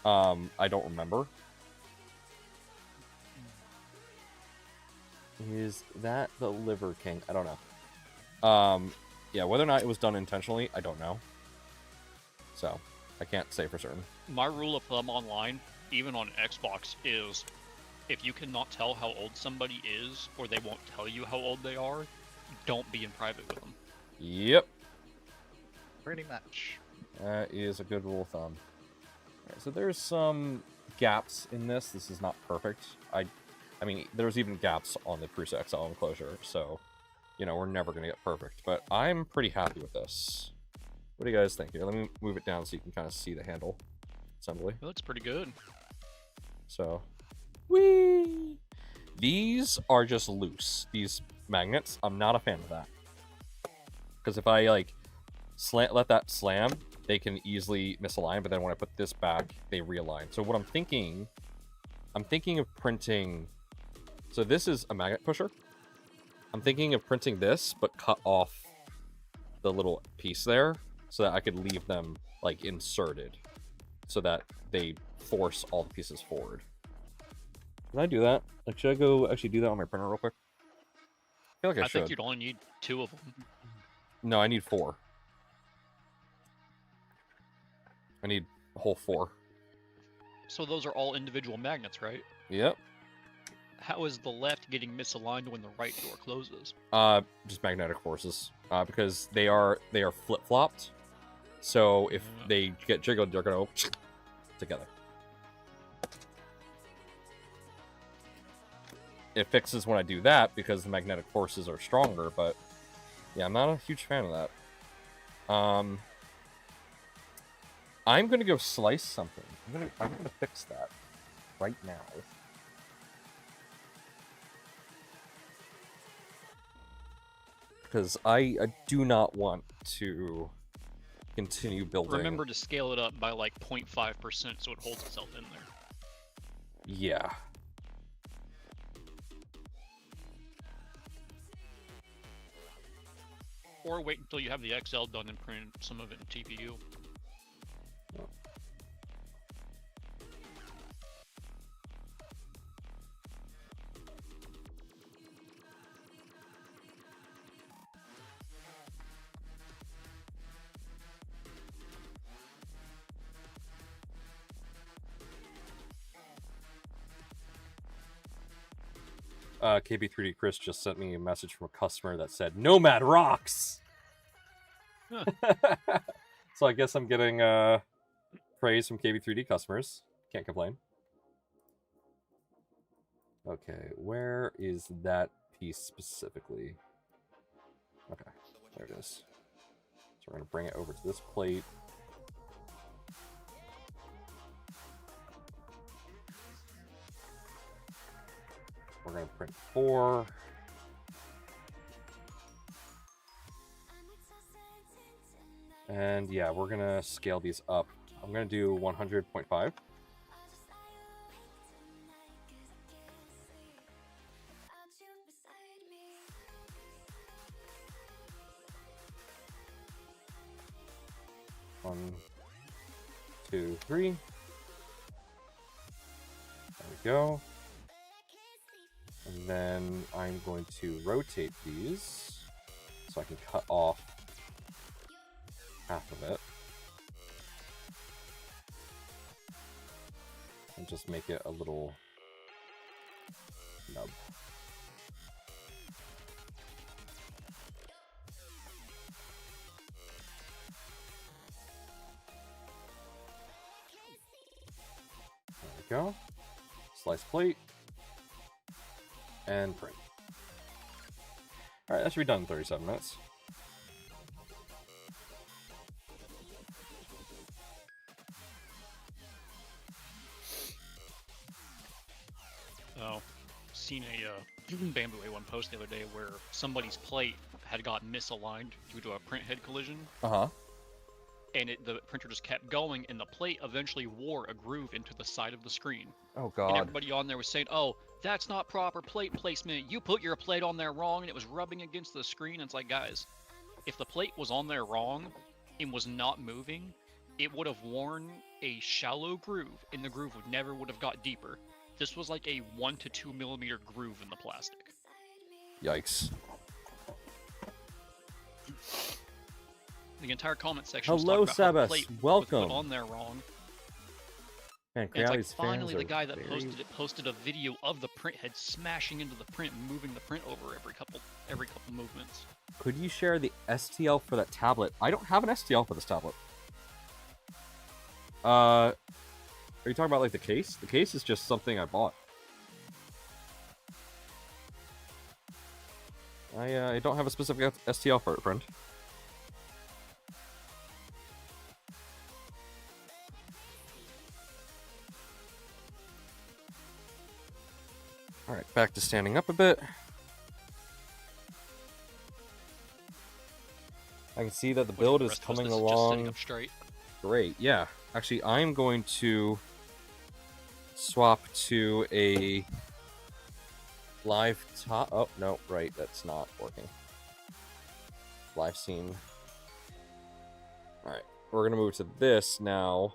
[SPEAKER 1] I don't remember. Is that the Liver King? I don't know. Yeah, whether or not it was done intentionally, I don't know. So, I can't say for certain.
[SPEAKER 2] My rule of thumb online, even on Xbox, is if you cannot tell how old somebody is, or they won't tell you how old they are, don't be in private with them.
[SPEAKER 1] Yep.
[SPEAKER 5] Pretty much.
[SPEAKER 1] That is a good rule of thumb. Alright, so there's some gaps in this. This is not perfect. I mean, there's even gaps on the Prusa XL enclosure, so, you know, we're never going to get perfect. But I'm pretty happy with this. What do you guys think? Here, let me move it down so you can kind of see the handle assembly.
[SPEAKER 2] It looks pretty good.
[SPEAKER 1] So, whee! These are just loose. These magnets, I'm not a fan of that. Because if I, like, let that slam, they can easily misalign, but then when I put this back, they realign. So what I'm thinking of printing... So this is a magnet pusher. I'm thinking of printing this, but cut off the little piece there, so that I could leave them, like, inserted, so that they force all the pieces forward. Can I do that? Like, should I go actually do that on my printer real quick? I feel like I should.
[SPEAKER 2] think you'd only need 2 of them.
[SPEAKER 1] No, I need 4. I need a whole 4.
[SPEAKER 2] So those are all individual magnets, right?
[SPEAKER 1] Yep.
[SPEAKER 2] How is the left getting misaligned when the right door closes?
[SPEAKER 1] Just magnetic forces. Because they are flip-flopped. So if they get jiggled, they're gonna together. It fixes when I do that because the magnetic forces are stronger, but yeah, I'm not a huge fan of that. I'm gonna go slice something. I'm gonna fix that right now. Because I do not want to continue building.
[SPEAKER 2] Remember to scale it up by like 0.5% so it holds itself in there.
[SPEAKER 1] Yeah.
[SPEAKER 2] Or wait until you have the XL done and print some of it in TPU.
[SPEAKER 1] KB3D Chris just sent me a message from a customer that said, Nomad rocks!
[SPEAKER 2] Huh.
[SPEAKER 1] So I guess I'm getting praise from KB3D customers. Can't complain. Okay, where is that piece specifically? Okay, there it is. So we're going to bring it over to this plate. We're going to print 4. And yeah, we're going to scale these up. I'm going to do 100.5. One, 2, 3. There we go. And then I'm going to rotate these so I can cut off half of it. And just make it a little nub. There we go. Slice plate. And print. Alright, that should be done in 37 minutes.
[SPEAKER 2] Oh, seen a Bamboo A1 post the other day where somebody's plate had got misaligned due to a print head collision,
[SPEAKER 1] Uh-huh.
[SPEAKER 2] and the printer just kept going, and the plate eventually wore a groove into the side of the screen.
[SPEAKER 1] Oh,
[SPEAKER 2] And
[SPEAKER 1] God.
[SPEAKER 2] everybody on there was saying, oh, that's not proper plate placement. You put your plate on there wrong, and it was rubbing against the screen. It's like, guys, if the plate was on there wrong and was not moving, it would have worn a shallow groove, and the groove would have got deeper. This was like a 1 to 2 millimeter groove in the plastic.
[SPEAKER 1] Yikes.
[SPEAKER 2] The entire comment section was
[SPEAKER 1] Hello,
[SPEAKER 2] talking about how the
[SPEAKER 1] Sebas.
[SPEAKER 2] plate was
[SPEAKER 1] Welcome.
[SPEAKER 2] put on there wrong.
[SPEAKER 1] Man,
[SPEAKER 2] And it's like
[SPEAKER 1] Creality's
[SPEAKER 2] finally
[SPEAKER 1] fans
[SPEAKER 2] the
[SPEAKER 1] are
[SPEAKER 2] guy that
[SPEAKER 1] very-
[SPEAKER 2] posted it posted a video of the print head smashing into the print and moving the print over every couple movements.
[SPEAKER 1] Could you share the STL for that tablet? I don't have an STL for this tablet. Are you talking about like the case? The case is just something I bought. I don't have a specific STL for it, friend. Alright, back to standing up a bit. I can see that the build is coming
[SPEAKER 2] Just sitting
[SPEAKER 1] along
[SPEAKER 2] up straight.
[SPEAKER 1] great. Yeah, actually, I'm going to swap to a live top. Oh, no, right, that's not working. Live scene. Alright, we're going to move to this now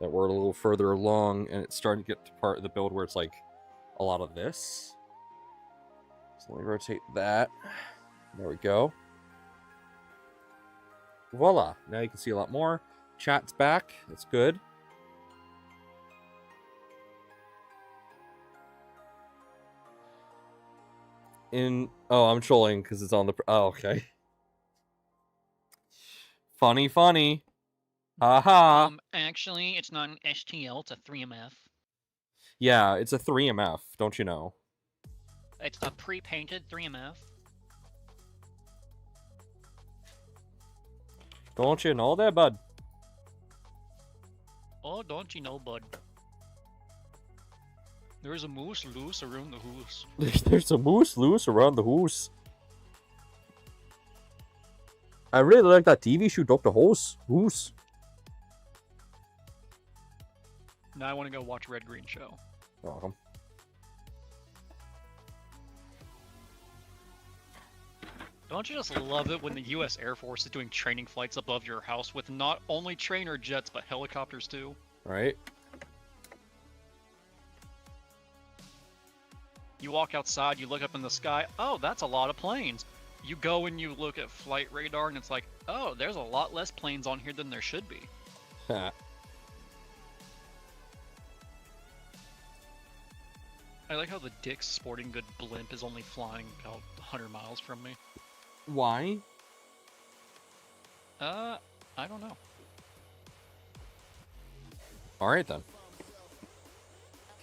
[SPEAKER 1] that we're a little further along, and it's starting to get to part of the build where it's like a lot of this. So let me rotate that. There we go. Voila! Now you can see a lot more. Chat's back. That's good. Oh, I'm trolling because it's on the. Oh, okay. Funny. Haha.
[SPEAKER 2] Actually, it's not an STL, it's a 3MF.
[SPEAKER 1] Yeah, it's a 3MF, don't you know?
[SPEAKER 2] It's a pre-painted 3MF.
[SPEAKER 1] Don't you know that, bud?
[SPEAKER 2] Oh, don't you know, bud? There's a moose loose around the hoose.
[SPEAKER 1] There's a moose loose around the hoose. I really like that TV show, Dr. Hoose.
[SPEAKER 2] Now I want to go watch Red Green Show.
[SPEAKER 1] You're welcome.
[SPEAKER 2] Don't you just love it when the U.S. Air Force is doing training flights above your house with not only trainer jets but helicopters too?
[SPEAKER 1] Right?
[SPEAKER 2] You walk outside, you look up in the sky, oh, that's a lot of planes. You go and you look at flight radar and it's like, oh, there's a lot less planes on here than there should be. I like how the Dick's Sporting Good blimp is only flying about 100 miles from me.
[SPEAKER 1] Why?
[SPEAKER 2] I don't know.
[SPEAKER 1] Alright then.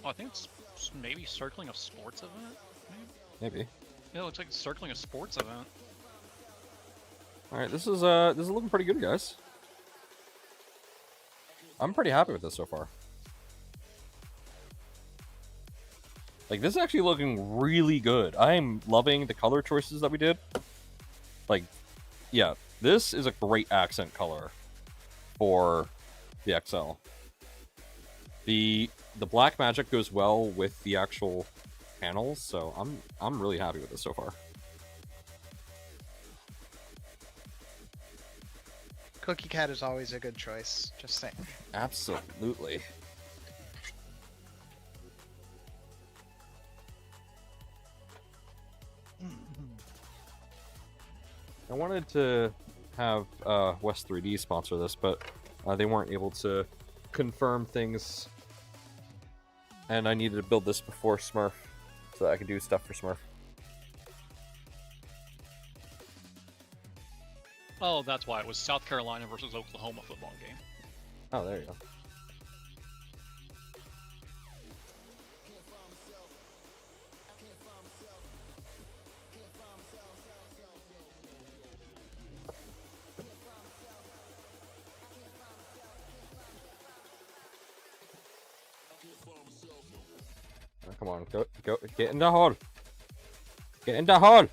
[SPEAKER 2] Oh, I think it's maybe circling a sports event?
[SPEAKER 1] Maybe.
[SPEAKER 2] Yeah, it looks like it's circling a sports event.
[SPEAKER 1] Alright, this is looking pretty good, guys. I'm pretty happy with this so far. Like, this is actually looking really good. I'm loving the color choices that we did. Like, yeah, this is a great accent color for the XL. The black magic goes well with the actual panels, so I'm really happy with this so far.
[SPEAKER 5] Cookie Cat is always a good choice. Just saying.
[SPEAKER 1] Absolutely. I wanted to have West 3D sponsor this, but they weren't able to confirm things, and I needed to build this before Smurf so that I could do stuff for Smurf.
[SPEAKER 2] Oh, that's why it was South Carolina versus Oklahoma football game.
[SPEAKER 1] Oh, there you go. Oh, come on, go, get in the hole. Get in the hole.